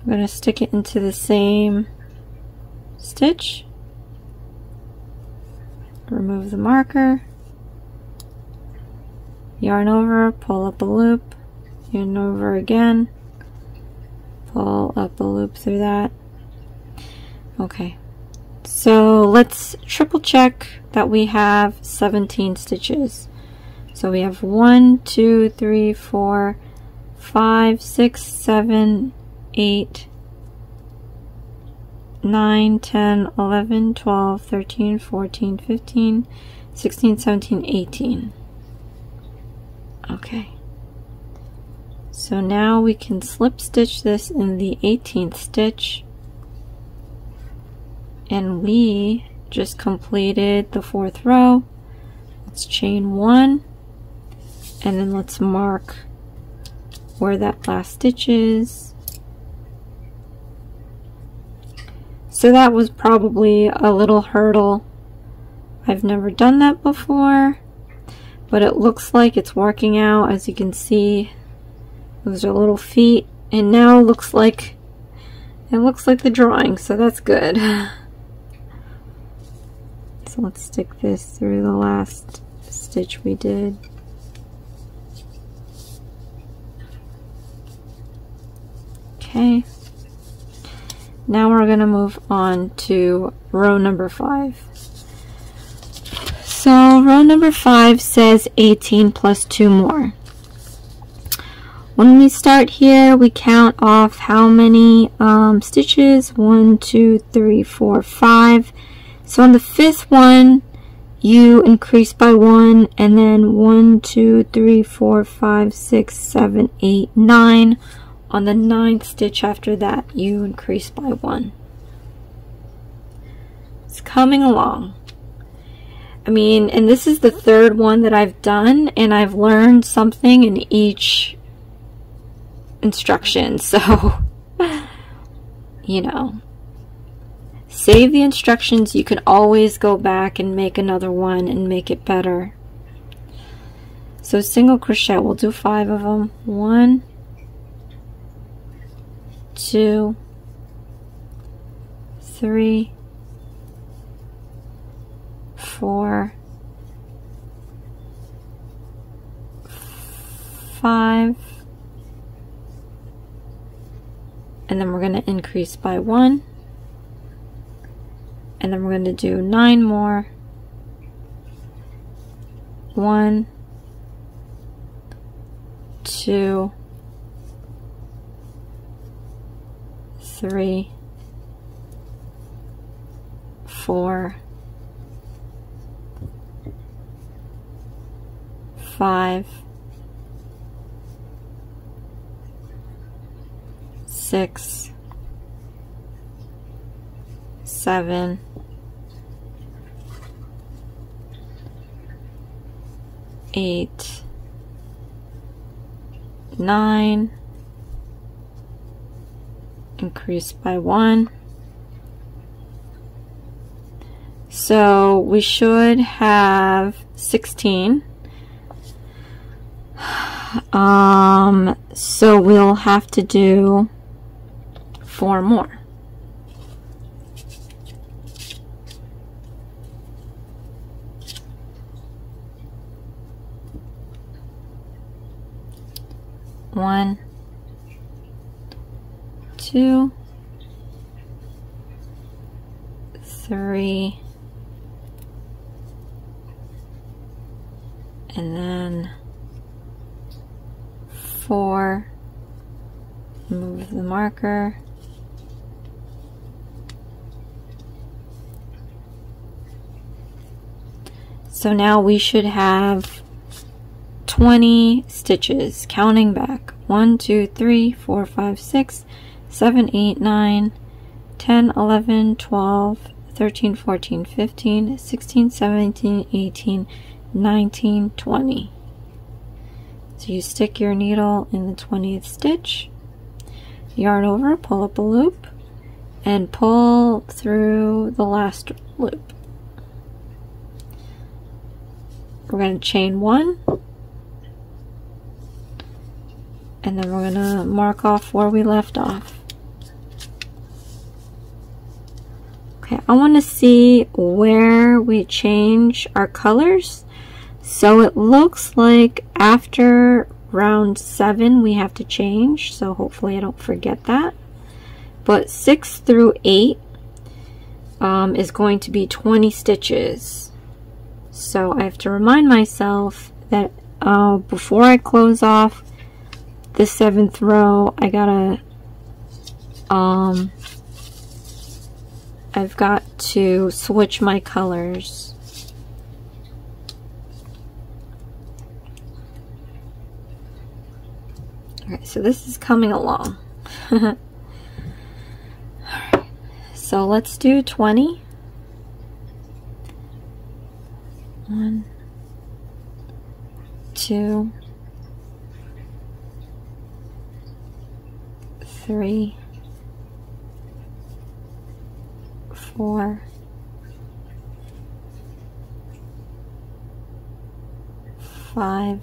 I'm going to stick it into the same stitch, remove the marker, yarn over, pull up a loop, yarn over again, pull up a loop through that. Okay, so let's triple check that we have 17 stitches. So we have 1, 2, 3, 4, 5, 6, 7, 8, 9, 10, 11, 12, 13, 14, 15, 16, 17, 18. Okay. So now we can slip stitch this in the 18th stitch. And we just completed the 4th row. Let's chain 1. And then let's mark where that last stitch is. So that was probably a little hurdle. I've never done that before, but it looks like it's working out. As you can see, those are little feet, and now it looks like the drawing, so that's good. So let's stick this through the last stitch we did. Okay. Now we're going to move on to row number 5. So row number 5 says 18 plus 2 more. When we start here, we count off how many stitches. 1, 2, 3, 4, 5. So on the 5th one, you increase by 1, and then 1, 2, 3, 4, 5, 6, 7, 8, 9. On the 9th stitch after that, you increase by 1. It's coming along. I mean, and this is the 3rd one that I've done, and I've learned something in each instruction. So, you know, save the instructions. You can always go back and make another one and make it better. So single crochet, we'll do 5 of them. 1, 2, 3, 4, 5, and then we're going to increase by 1, and then we're going to do 9 more. 1, 2, 3, 4, 5, 6, 7, 8, 9, increase by 1. So we should have 16. So we'll have to do 4 more. One, 2, 3, and then 4. Move the marker. So now we should have 20 stitches, counting back. 1, 2, 3, 4, 5, 6, 7, 8, 9, 10, 11, 12, 13, 14, 15, 16, 17, 18, 19, 20. So you stick your needle in the 20th stitch, yarn over, pull up a loop, and pull through the last loop. We're going to chain 1, and then we're going to mark off where we left off. Okay, I want to see where we change our colors. So it looks like after round 7 we have to change, so hopefully I don't forget that. But 6 through 8 is going to be 20 stitches. So I have to remind myself that before I close off the 7th row, I gotta I've got to switch my colors. Alright, so this is coming along. Alright, so let's do 20. 1, 2, 3, 4, 5,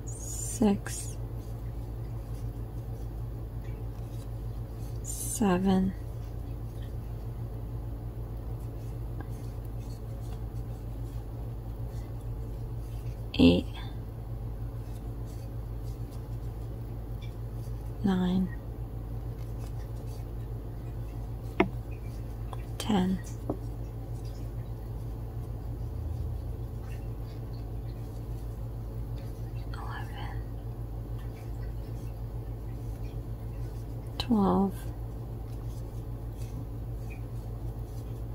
6, 7, 8, 9, 10, 11, 12,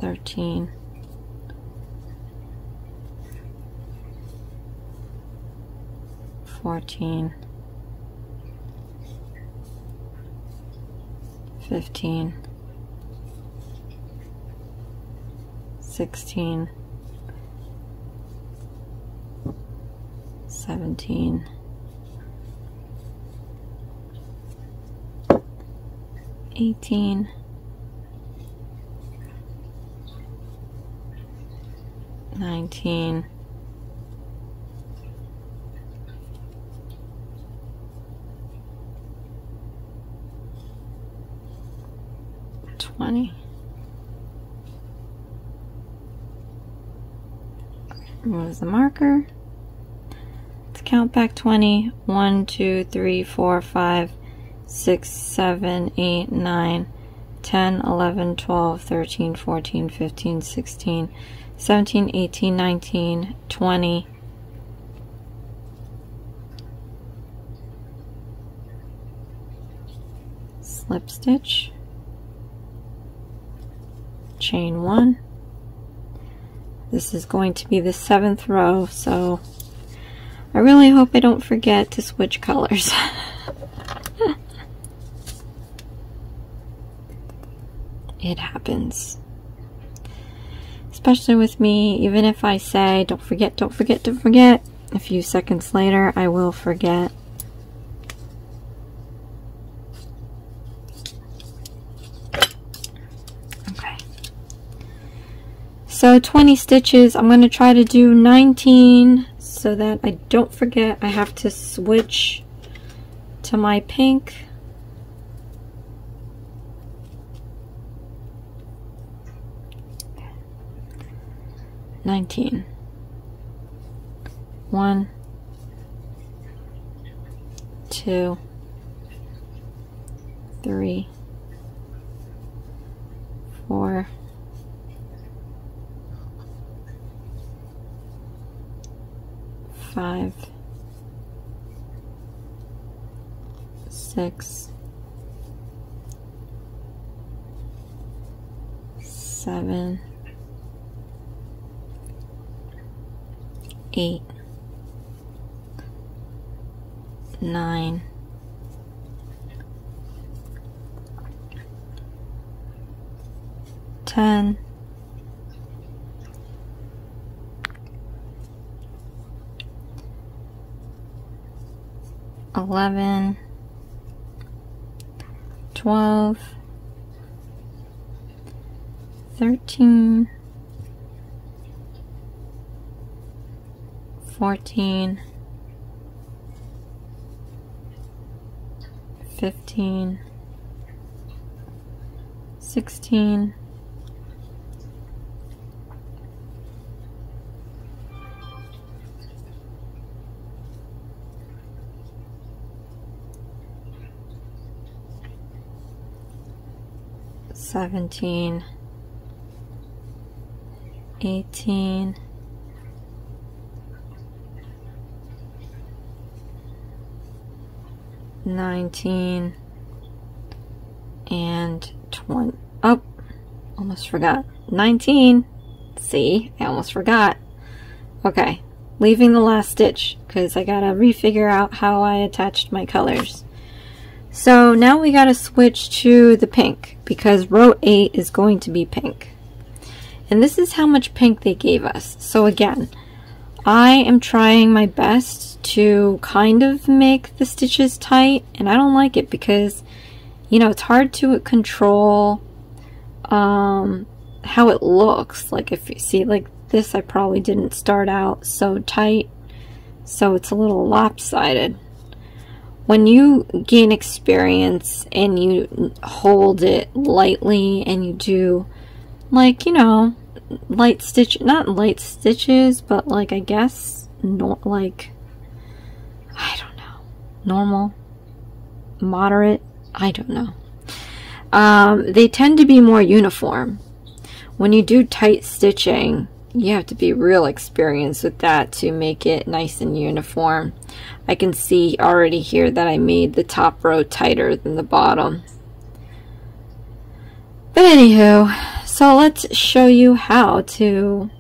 13, 14, 15, 16, 17, 18, 19, 20. Remove the marker. Let's count back 20. 1, 2, 3, 4, 5, 6, 7, 8, 9, 10, 11, 12, 13, 14, 15, 16, 17, 18, 19, 20. Slip stitch. Chain 1. This is going to be the 7th row, so I really hope I don't forget to switch colors. It happens. Especially with me, even if I say, don't forget, don't forget, don't forget, a few seconds later, I will forget. Okay. So 20 stitches, I'm going to try to do 19 so that I don't forget I have to switch to my pink. $19. 1, 2, 3, 4, 5, 6, 7, 8, 9, 10, 11, 12, 13, 14, 15, 16, 17, 18, 19, and 20. Oh, almost forgot. 19. See, I almost forgot. Okay, leaving the last stitch because I gotta refigure out how I attached my colors. So now we gotta switch to the pink because row 8 is going to be pink. And this is how much pink they gave us. So again, I am trying my best to kind of make the stitches tight, and I don't like it because, you know, it's hard to control how it looks. Like if you see like this, I probably didn't start out so tight, so it's a little lopsided. When you gain experience and you hold it lightly and you do, like, you know, light stitch, not light stitches, but like, I guess, like, I don't know, normal, moderate, I don't know. They tend to be more uniform. When you do tight stitching, you have to be real experienced with that to make it nice and uniform. I can see already here that I made the top row tighter than the bottom. But anywho, so So let's show you how to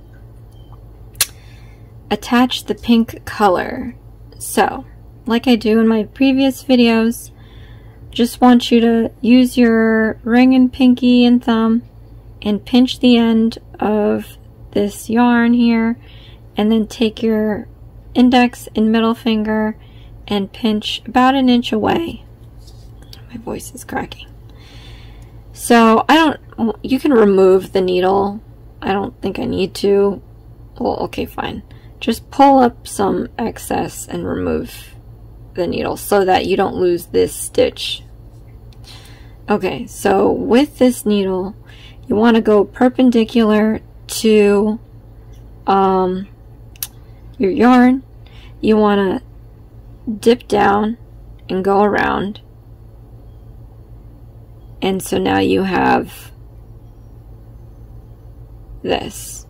attach the pink color. So, like I do in my previous videos, just want you to use your ring and pinky and thumb and pinch the end of this yarn here, and then take your index and middle finger and pinch about an inch away. My voice is cracking. So you can remove the needle. I don't think I need to. Well, okay, fine. Just pull up some excess and remove the needle so that you don't lose this stitch. Okay, so with this needle, you want to go perpendicular to your yarn. You want to dip down and go around. And so now you have this.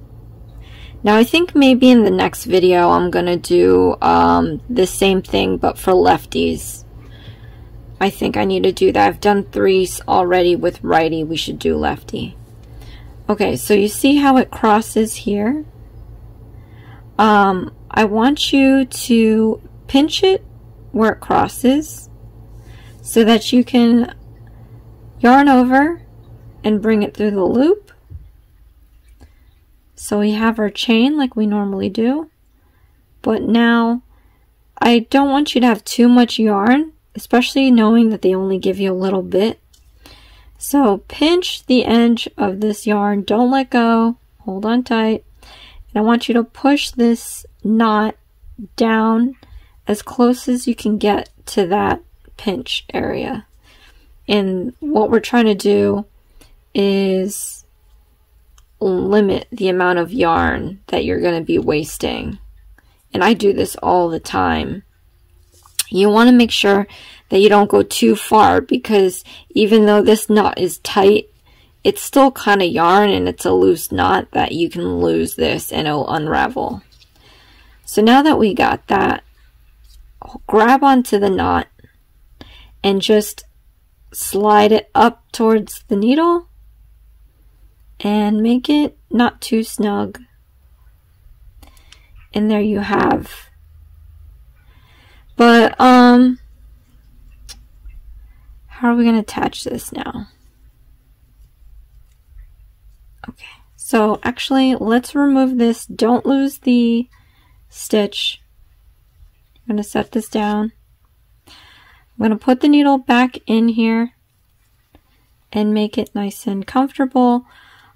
Now I think maybe in the next video I'm gonna do the same thing but for lefties. I think I need to do that. I've done 3 already with righty. We should do lefty. Okay, so you see how it crosses here? I want you to pinch it where it crosses so that you can yarn over and bring it through the loop. So we have our chain like we normally do, but now I don't want you to have too much yarn, especially knowing that they only give you a little bit. So pinch the edge of this yarn, don't let go, hold on tight, and I want you to push this knot down as close as you can get to that pinch area. And what we're trying to do is limit the amount of yarn that you're going to be wasting. And I do this all the time. You want to make sure that you don't go too far, because even though this knot is tight, it's still kind of yarn and it's a loose knot that you can lose this and it'll unravel. So now that we got that, grab onto the knot and just slide it up towards the needle and make it not too snug. And there you have. But how are we going to attach this now? Okay, so actually let's remove this. Don't lose the stitch. I'm going to set this down. I'm going to put the needle back in here and make it nice and comfortable.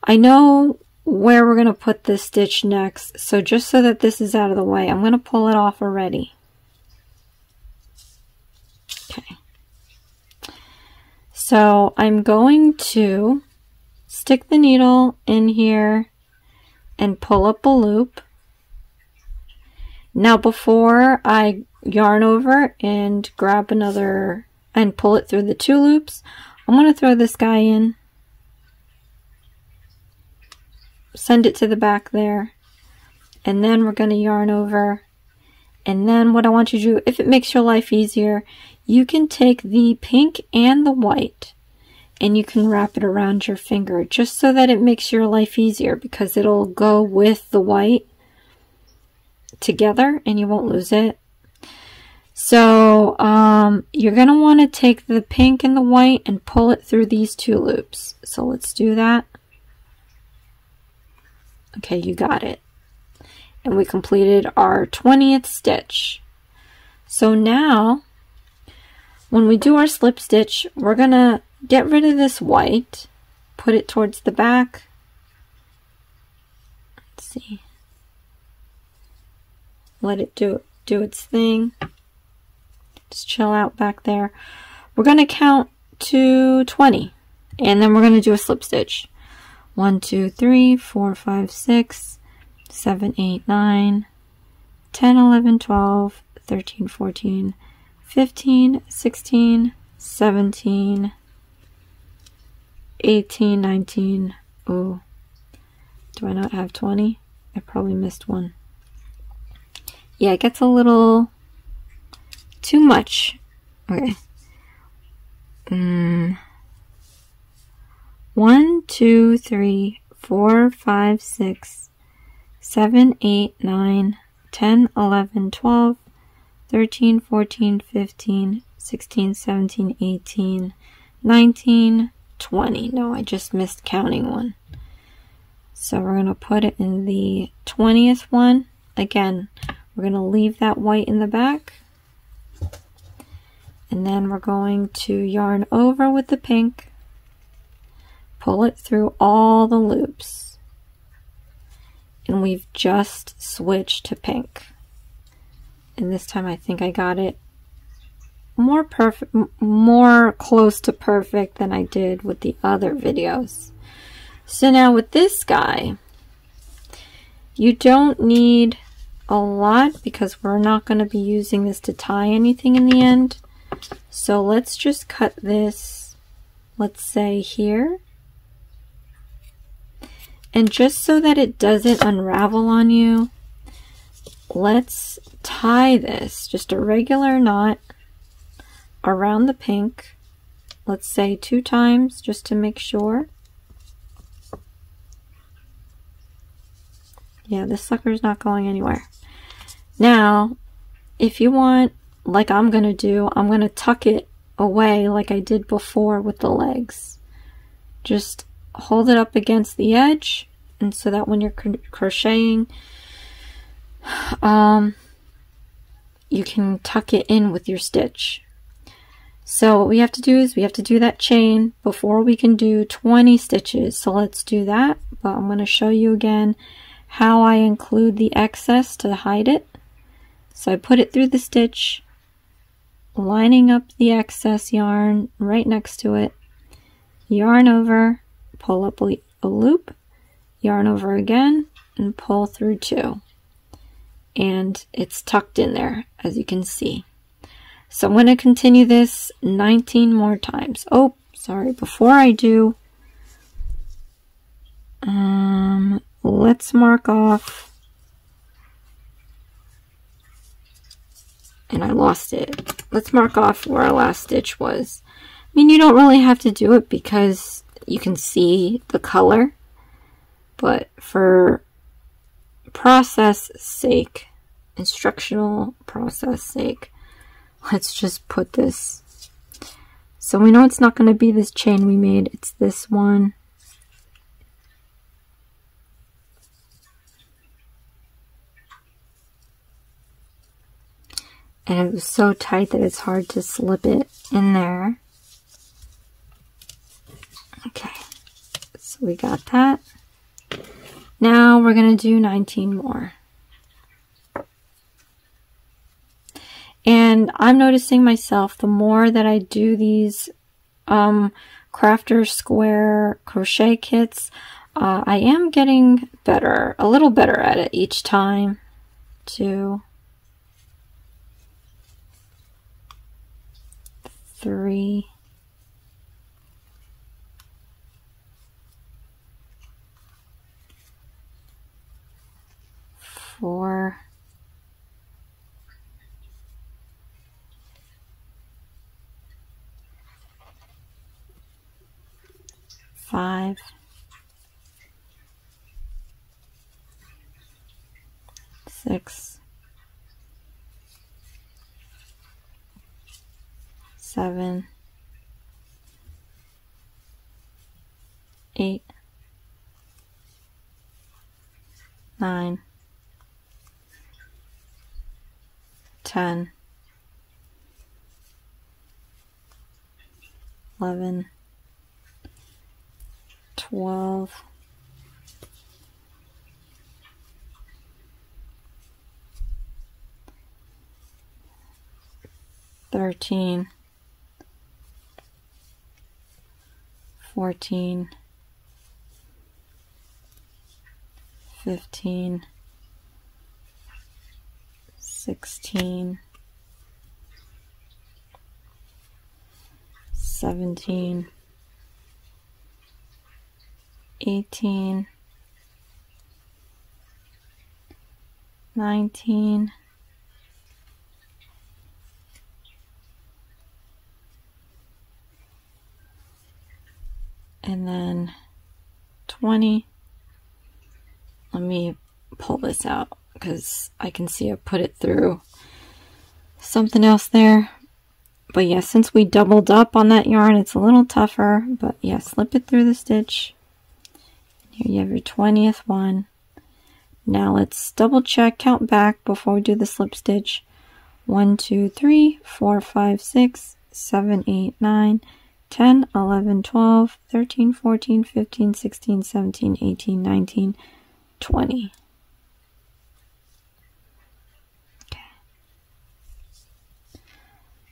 I know where we're going to put this stitch next, so just so that this is out of the way, I'm going to pull it off already. Okay. So I'm going to stick the needle in here and pull up a loop. Now before I yarn over and grab another and pull it through the 2 loops, I'm going to throw this guy in, send it to the back there, and then we're going to yarn over. And then what I want you to do, if it makes your life easier, you can take the pink and the white and you can wrap it around your finger just so that it makes your life easier, because it'll go with the white together and you won't lose it. So you're going to want to take the pink and the white and pull it through these 2 loops. So let's do that. Okay, you got it. And we completed our 20th stitch. So now, when we do our slip stitch, we're going to get rid of this white, put it towards the back. Let's see. Let it do its thing. Just chill out back there. We're going to count to 20, and then we're going to do a slip stitch. 1, 2, 3, 4, 5, 6, 7, 8, 9, 10, 11, 12, 13, 14, 15, 16, 17, 18, 19. Oh, do I not have 20? I probably missed one. Yeah, it gets a little too much. Okay. 1, 2, 3, 4, 5, 6, 7, 8, 9, 10, 11, 12, 13, 14, 15, 16, 17, 18, 19, 20. No, I just missed counting one. So we're going to put it in the 20th one. Again, we're going to leave that white in the back. And then we're going to yarn over with the pink. Pull it through all the loops. And we've just switched to pink. And this time I think I got it more perfect, more close to perfect than I did with the other videos. So now with this guy, you don't need a lot because we're not going to be using this to tie anything in the end. So let's just cut this, let's say here. And just so that it doesn't unravel on you, let's tie this, just a regular knot around the pink. Let's say 2 times just to make sure. Yeah, this sucker's not going anywhere. Now, if you want, like I'm going to do, I'm going to tuck it away like I did before with the legs. Just hold it up against the edge, and so that when you're crocheting, you can tuck it in with your stitch. So what we have to do is we have to do that chain before we can do 20 stitches. So let's do that, but I'm going to show you again how I include the excess to hide it. So I put it through the stitch, lining up the excess yarn right next to it, yarn over, pull up a loop, yarn over again, and pull through 2. And it's tucked in there, as you can see. So I'm going to continue this 19 more times. Oh, sorry, before I do, let's mark off, and I lost it. Let's mark off where our last stitch was. I mean, you don't really have to do it because you can see the color, but for process sake, instructional process sake, let's just put this. So we know it's not going to be this chain we made, it's this one. And it was so tight that it's hard to slip it in there. Okay, so we got that. Now we're going to do 19 more. And I'm noticing myself, the more that I do these crafter square crochet kits, I am getting better, a little better at it each time. 2, 3, 4, 5, 6, 7, 8, 9, 10, 11, 12, 13, 14, 15, 16, 17, 18, 19, 20, let me pull this out because I can see I put it through something else there. But yeah, since we doubled up on that yarn, it's a little tougher. But yeah, slip it through the stitch. Here you have your 20th one. Now let's double check, count back before we do the slip stitch. 1, 2, 3, 4, 5, 6, 7, 8, 9, 10, 11, 12, 13, 14, 15, 16, 17, 18, 19, 20. Okay.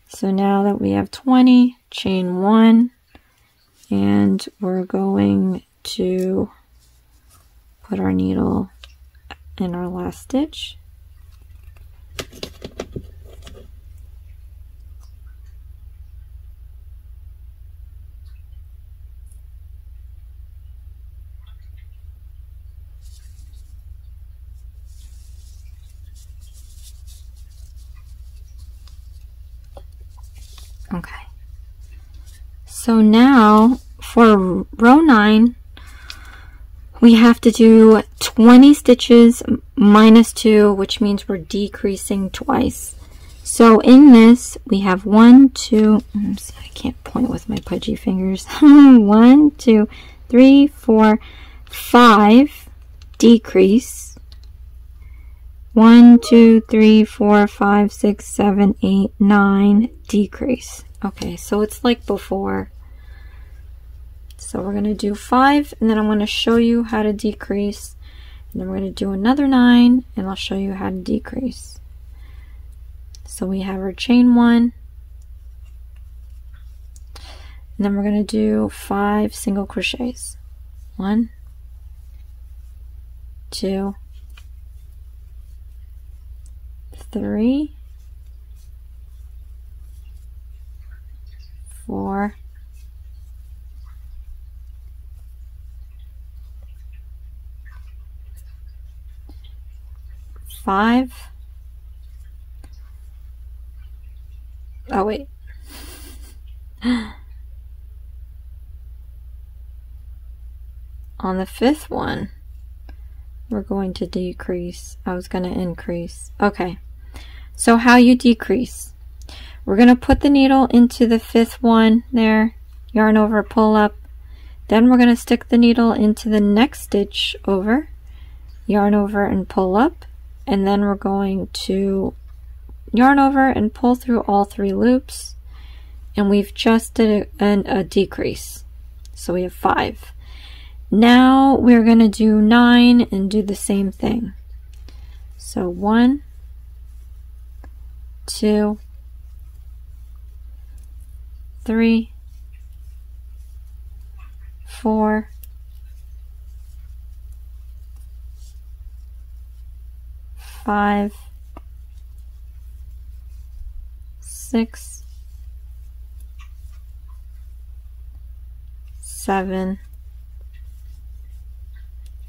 So now that we have 20, chain 1, and we're going to put our needle in our last stitch. Okay, so now for row 9, we have to do 20 stitches minus 2, which means we're decreasing twice. So in this, we have 1, 2, I can't point with my pudgy fingers. 1, 2, 3, 4, 5 decrease. 1, 2, 3, 4, 5, 6, 7, 8, 9 decrease. Okay, so it's like before. So we're going to do 5, and then I'm going to show you how to decrease. And then we're going to do another 9, and I'll show you how to decrease. So we have our chain 1. And then we're going to do 5 single crochets. 1, 2, 3, 4, 5. Oh wait. On the 5th one, we're going to decrease. I was going to increase. Okay. So how you decrease? We're going to put the needle into the 5th one there, yarn over, pull up. Then we're going to stick the needle into the next stitch over, yarn over and pull up. And then we're going to yarn over and pull through all 3 loops. And we've just did a decrease. So we have 5. Now we're going to do 9 and do the same thing. So 1, 2, 3, 4, 5, 6, 7,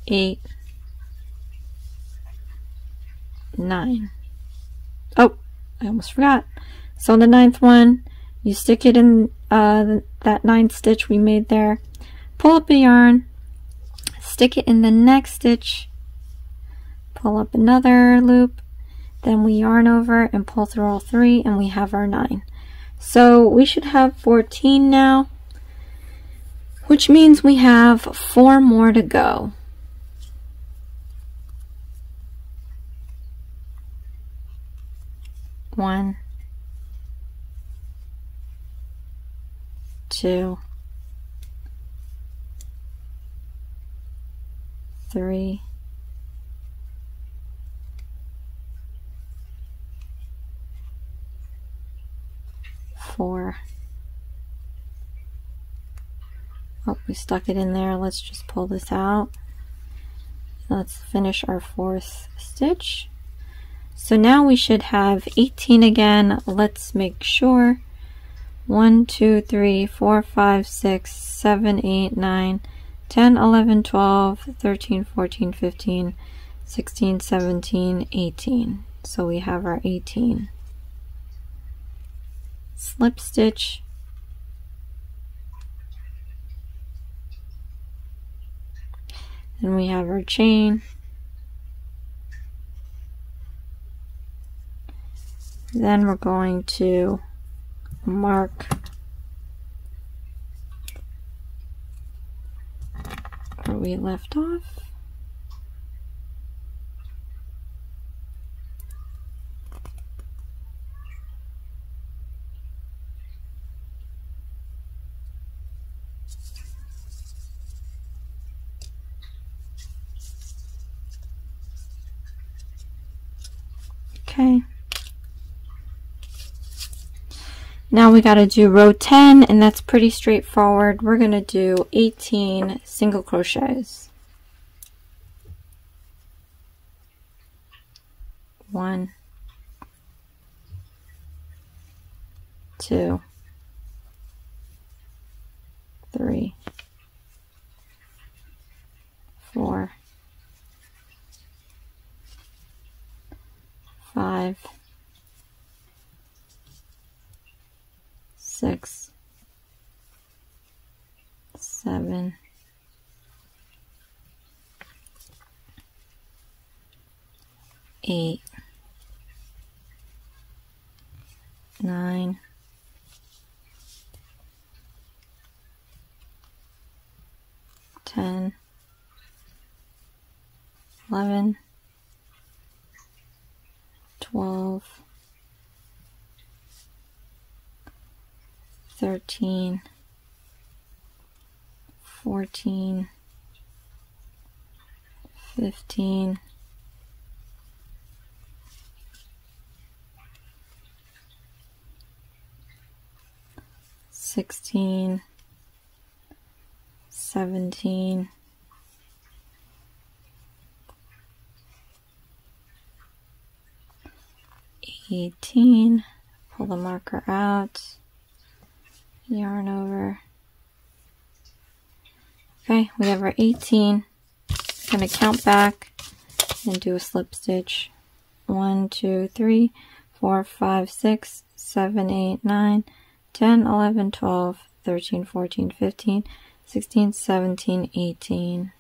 8, 9. Oh, I almost forgot. So on the 9th one, you stick it in that 9th stitch we made there, pull up a yarn, stick it in the next stitch, pull up another loop, then we yarn over and pull through all 3, and we have our 9. So we should have 14 now, which means we have 4 more to go. One, 2, 3, 4. Oh, we stuck it in there. Let's just pull this out. Let's finish our 4th stitch. So now we should have 18 again. Let's make sure. 1, 2, 3, 4, 5, 6, 7, 8, 9, 10, 11, 12, 13, 14, 15, 16, 17, 18. So we have our 18. Slip stitch. Then we have our chain. Then we're going to mark where we left off. Okay. Now we got to do row 10, and that's pretty straightforward. We're going to do 18 single crochets. 1, 2, 3, 4, 5, 6, 7, 8, 9, 10, 11, 12, 13, 14, 15, 16, 17, 18, pull the marker out, yarn over. Okay, we have our 18. I'm going to count back and do a slip stitch. 1, 2, 3, 4, 5, 6, 7, 8, 9, 10, 11, 12, 13, 14, 15, 16, 17, 18.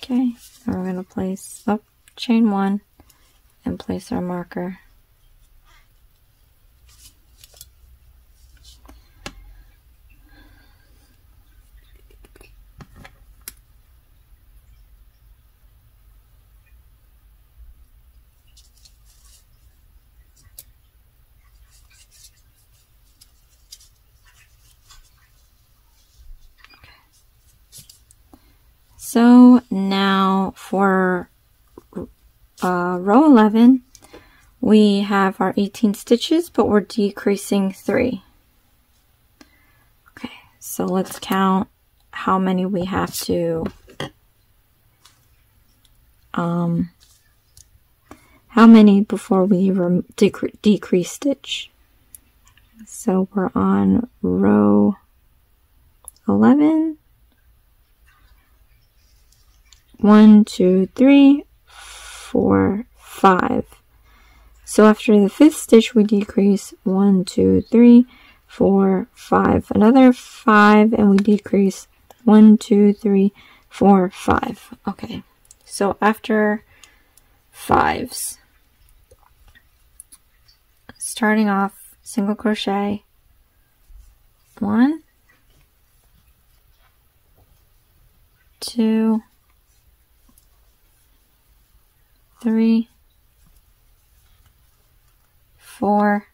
Okay, and we're going to place up chain 1 and place our marker. So now for row 11, we have our 18 stitches, but we're decreasing 3. Okay, so let's count how many we have to, how many before we decrease stitch. So we're on row 11. 1, 2, 3, 4, 5. So after the 5th stitch, we decrease 1, 2, 3, 4, 5. Another 5, and we decrease 1, 2, 3, 4, 5. Okay, so after 5s, starting off single crochet, 1, 2, 3, 4,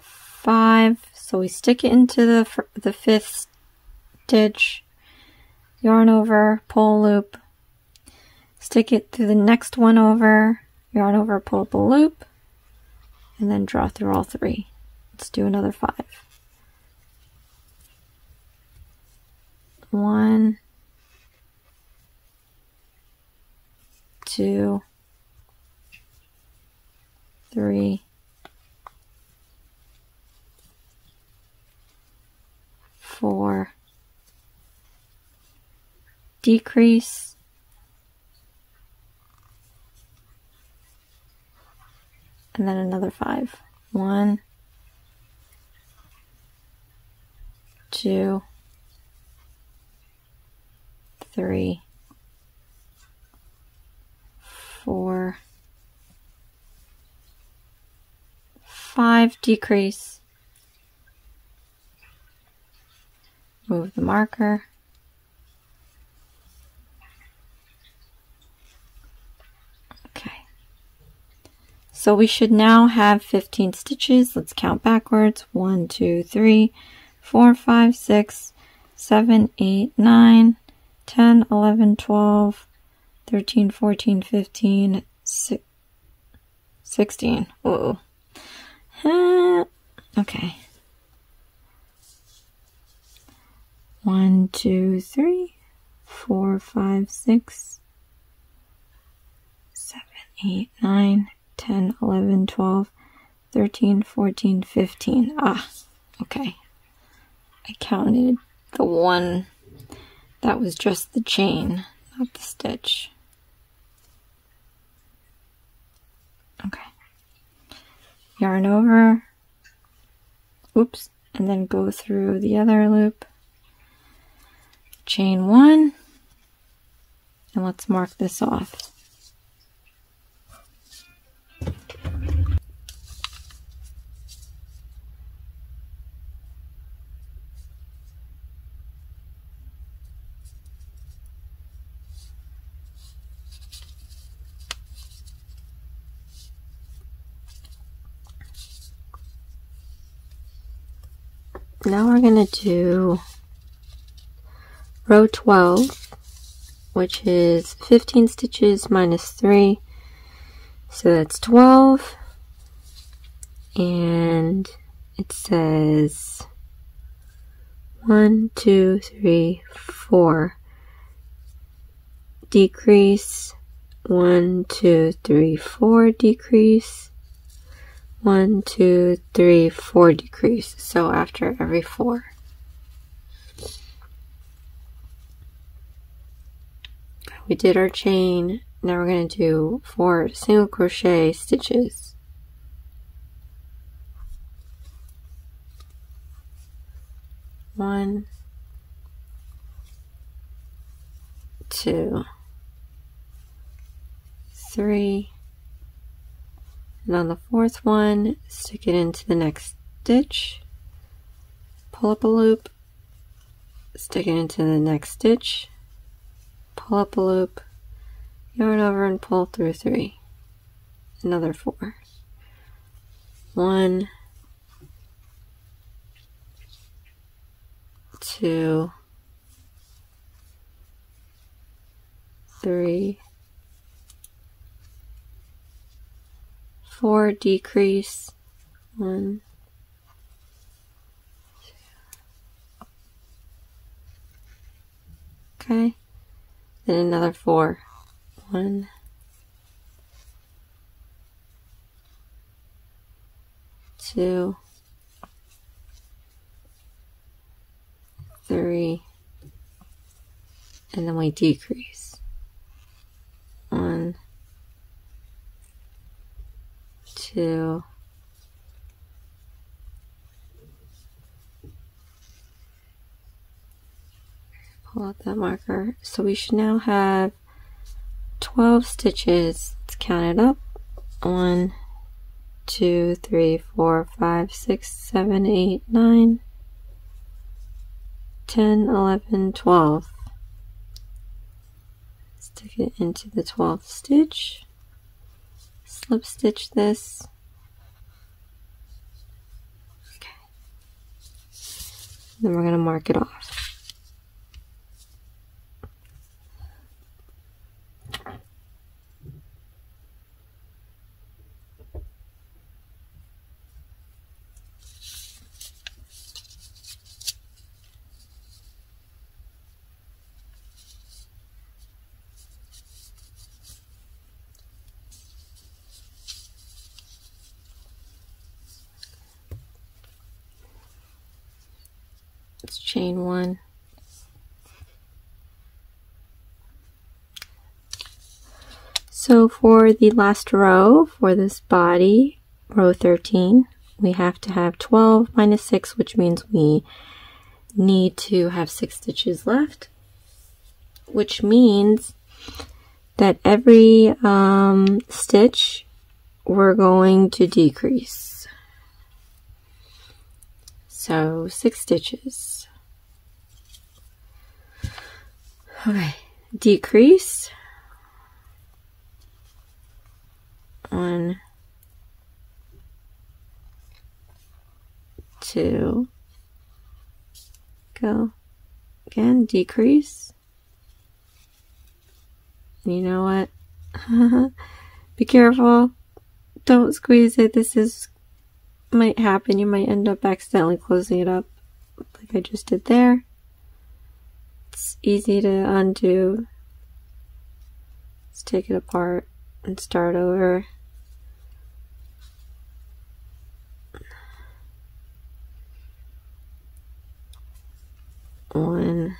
5. So we stick it into the 5th stitch, yarn over, pull a loop, stick it through the next one over, yarn over, pull up a loop, and then draw through all 3. Let's do another 5. 1, 2, 3, 4, decrease, and then another 5. 1, 2, 3, 4, 5, decrease, move the marker, okay. So we should now have 15 stitches. Let's count backwards. 1, 2, 3, 4, 5, 6, 7, 8, 9, 10, 11, 12, 13, 14, 15, 16. Whoa. Okay. 1, 2, 3, 4, 5, 6, 7, 8, 9, 10, 11, 12, 13, 14, 15. Ah, okay. I counted the one that was just the chain, not the stitch. Okay. Yarn over, oops, and then go through the other loop. Chain 1, and let's mark this off. Now we're going to do row 12, which is 15 stitches minus 3, so that's 12, and it says 1, 2, 3, 4, decrease, 1, 2, 3, 4, decrease, 1, 2, 3, 4, decrease. So after every 4. We did our chain. Now we're going to do 4 single crochet stitches. One, 2, 3, and on the 4th one, stick it into the next stitch, pull up a loop, stick it into the next stitch, pull up a loop, yarn over and pull through 3, another 4, 1, 2, 3, 4, decrease, 1, 2, okay, then another 4, 1, 2, 3, and then we decrease, 1, 2, pull out that marker. So we should now have 12 stitches. Let's count it up. 1, 2, 3, 4, 5, 6, 7, 8, 9, 10, 11, 12. Stick it into the 12th stitch. Slip stitch this. Okay. Then we're going to mark it off. Let's chain 1. So for the last row, for this body, row 13, we have to have 12 minus 6, which means we need to have 6 stitches left, which means that every stitch we're going to decrease. So 6 stitches. Okay, decrease. 1, 2, go. Again, decrease. You know what? Be careful. Don't squeeze it. This might happen. You might end up accidentally closing it up like I just did there. It's easy to undo. Let's take it apart and start over. One,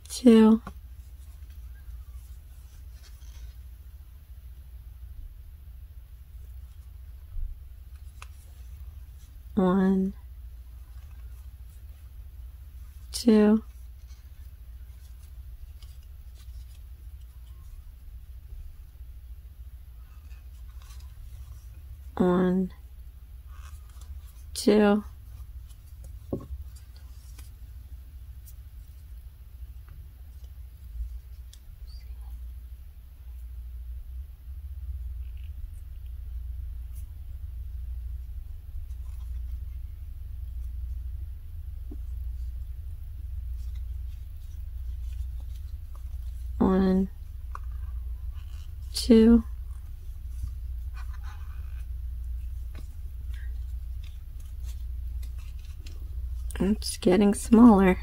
2. 1, 2. 1, 2. 1, 2. It's getting smaller.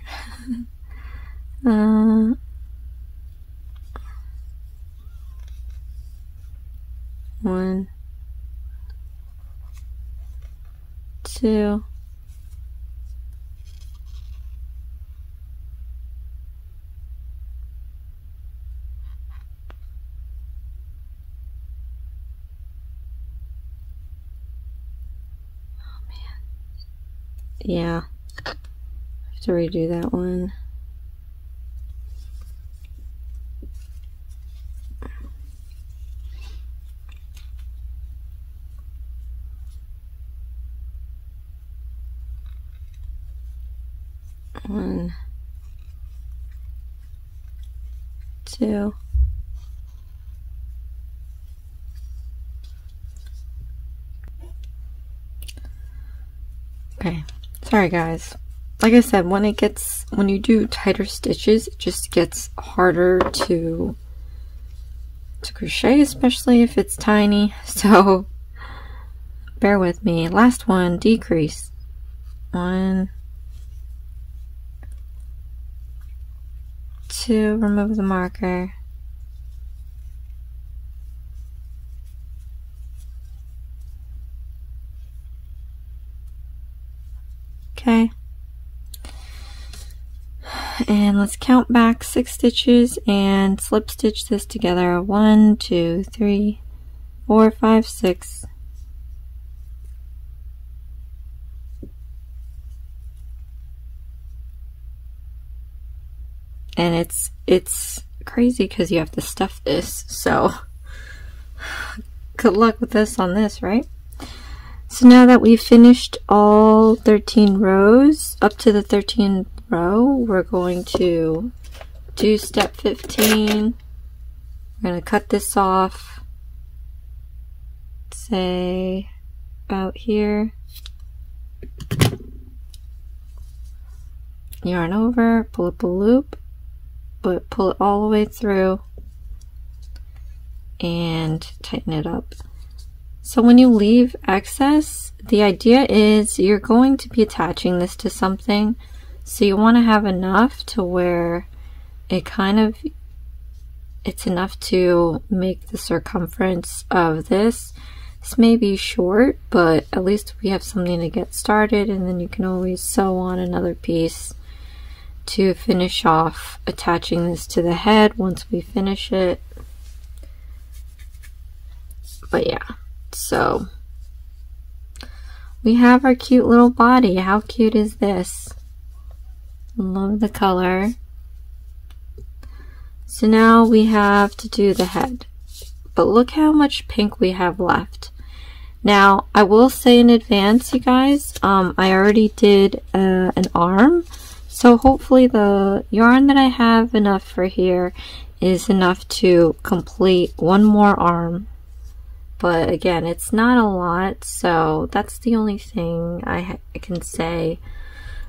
1, 2. 'Yeah, I have to redo that one. One, 2. Okay. Sorry guys, like I said, when you do tighter stitches, it just gets harder to crochet, especially if it's tiny, so bear with me. Last one, decrease. 1, 2, remove the marker. Okay, and let's count back 6 stitches and slip stitch this together. 1, 2, 3, 4, 5, 6. And it's crazy because you have to stuff this, so good luck with this on this, right? So now that we've finished all 13 rows, up to the 13th row, we're going to do step 15. We're going to cut this off, say about here. Yarn over, pull up a loop, but pull it all the way through and tighten it up. So when you leave excess, the idea is you're going to be attaching this to something, so you want to have enough to where it's enough to make the circumference of this. This may be short, but at least we have something to get started, and then you can always sew on another piece to finish off attaching this to the head once we finish it. But yeah. So we have our cute little body. How cute is this? Love the color. So now we have to do the head. But look how much pink we have left. Now, I will say in advance, you guys, I already did an arm. So hopefully the yarn that I have enough for here is enough to complete one more arm. But again, it's not a lot, so that's the only thing I can say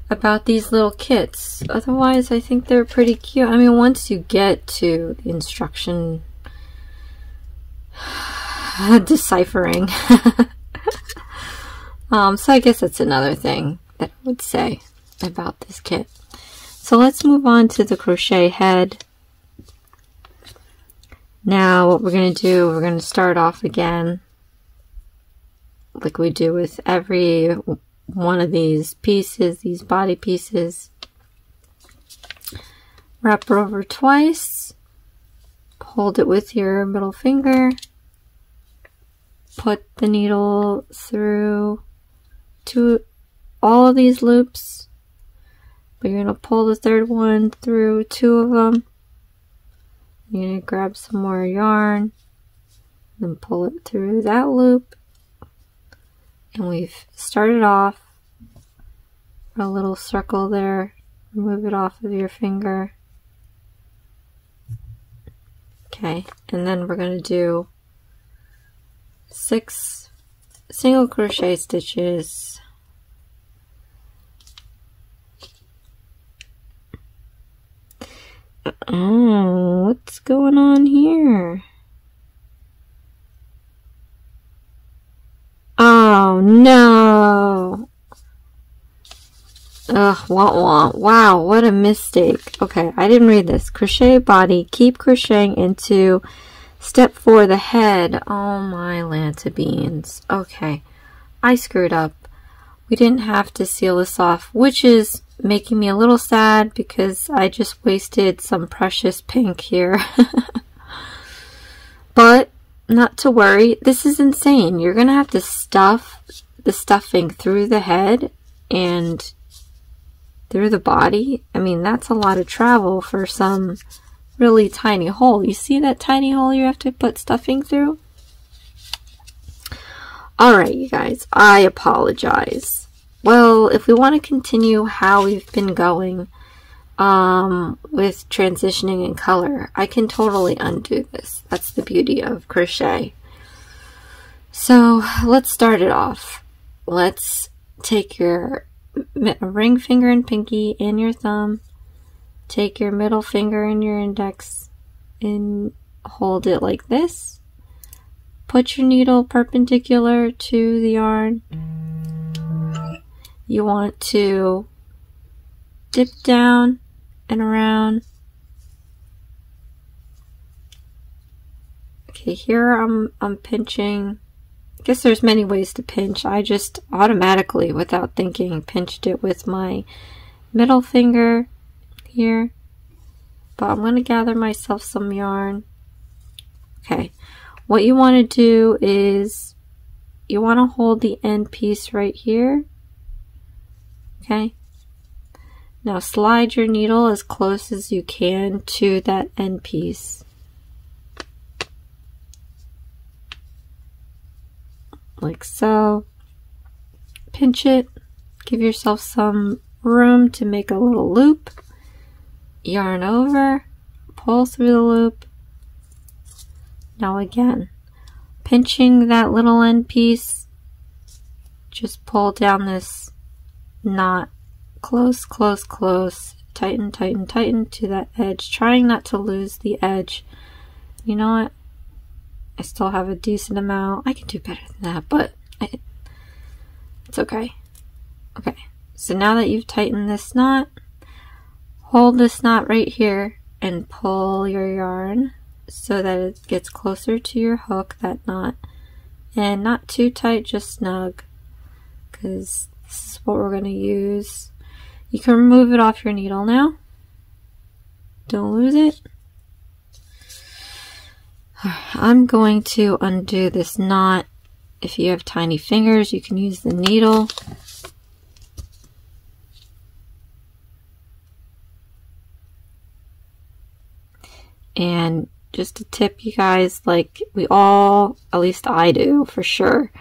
about these little kits. Otherwise, I think they're pretty cute. I mean, once you get to the instruction deciphering. So I guess that's another thing that I would say about this kit. So let's move on to the crochet head. Now what we're going to do, we're going to start off again like we do with every one of these pieces, these body pieces. Wrap it over twice, hold it with your middle finger, put the needle through all of these loops, but you're going to pull the third one through 2 of them. You're going to grab some more yarn and pull it through that loop. And we've started off a little circle there. Remove it off of your finger. Okay, and then we're going to do 6 single crochet stitches. Oh, what's going on here? Oh no! Ugh, wow, what a mistake. Okay, I didn't read this. Crochet body, keep crocheting into step 4, the head. Oh my Lanta beans. Okay, I screwed up. We didn't have to seal this off, which is making me a little sad because I just wasted some precious pink here. But not to worry, this is insane. You're gonna have to stuff the stuffing through the head and through the body. I mean, that's a lot of travel for some really tiny hole. You see that tiny hole you have to put stuffing through? Alright, you guys, I apologize. Well, if we want to continue how we've been going with transitioning in color, I can totally undo this. That's the beauty of crochet. So let's start it off. Let's take your ring finger and pinky and your thumb, take your middle finger and your index and hold it like this. Put your needle perpendicular to the yarn. You want to dip down and around. Okay, here I'm pinching. I guess there's many ways to pinch. I just automatically, without thinking, pinched it with my middle finger here. But I'm going to gather myself some yarn. Okay, what you want to do is you want to hold the end piece right here. Okay, now slide your needle as close as you can to that end piece. Like so. Pinch it, give yourself some room to make a little loop. Yarn over, pull through the loop. Now again, pinching that little end piece, just pull down this knot, close, close, close, tighten, tighten, tighten to that edge, trying not to lose the edge. You know what? I still have a decent amount. I can do better than that, but it's okay. Okay, so now that you've tightened this knot, hold this knot right here and pull your yarn so that it gets closer to your hook, that knot. And not too tight, just snug, because this is what we're going to use. You can remove it off your needle now. Don't lose it. I'm going to undo this knot If you have tiny fingers, you can use the needle. And just a tip, you guys, like we all, at least I do for sure,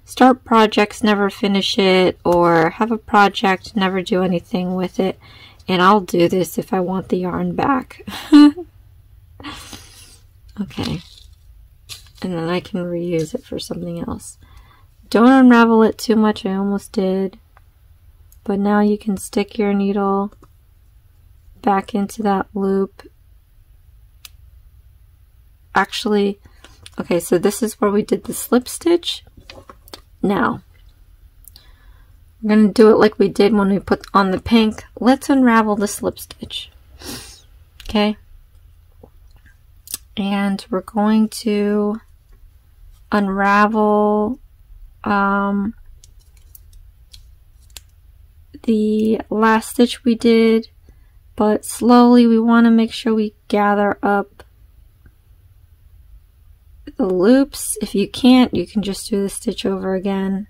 start projects, never finish it, or have a project, never do anything with it. And I'll do this if I want the yarn back. Okay. And then I can reuse it for something else. Don't unravel it too much, I almost did. But now you can stick your needle back into that loop. Actually, okay, so this is where we did the slip stitch. Now, we're going to do it like we did when we put on the pink. Let's unravel the slip stitch. Okay. And we're going to unravel the last stitch we did, but slowly. We want to make sure we gather up the loops. If you can't, you can just do the stitch over again.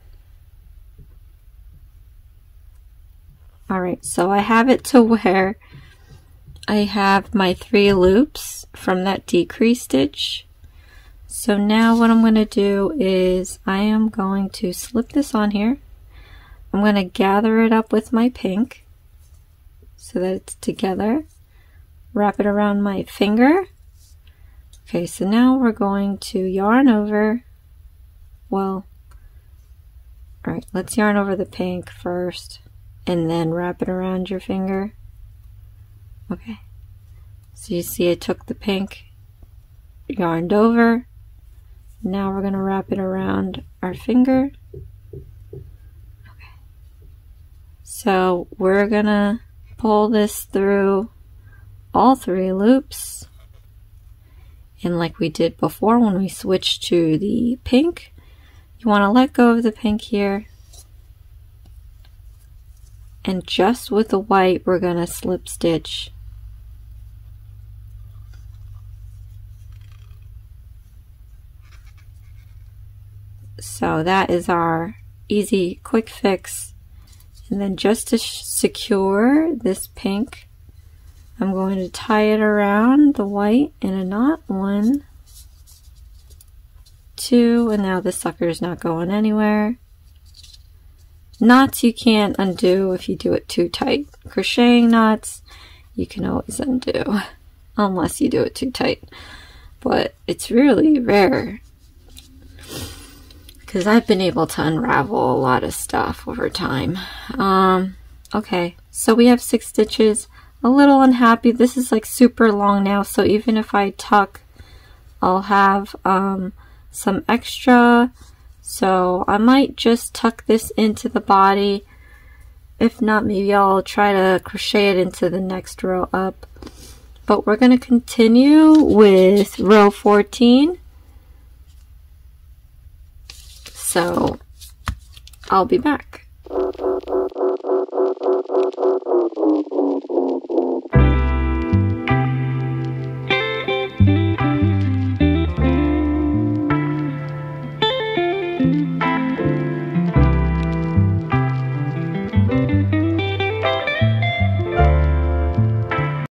Alright, so I have it to where I have my 3 loops from that decrease stitch. So now what I'm going to do is I am going to slip this on here. I'm going to gather it up with my pink so that it's together. Wrap it around my finger. Okay, so now we're going to yarn over, well, alright, let's yarn over the pink first and then wrap it around your finger. Okay, so you see I took the pink, yarned over, now we're going to wrap it around our finger. Okay, so we're going to pull this through all 3 loops. And like we did before when we switched to the pink, you want to let go of the pink here. And just with the white, we're going to slip stitch. So that is our easy, quick fix. And then just to secure this pink, I'm going to tie it around the white in a knot. 1, 2, and now the sucker's not going anywhere. Knots you can't undo if you do it too tight. Crocheting knots you can always undo, unless you do it too tight. But it's really rare, because I've been able to unravel a lot of stuff over time. Okay, so we have 6 stitches. A little unhappy. This is like super long now, so even if I tuck, I'll have some extra. So I might just tuck this into the body. If not, maybe I'll try to crochet it into the next row up. But we're going to continue with row 14. So I'll be back.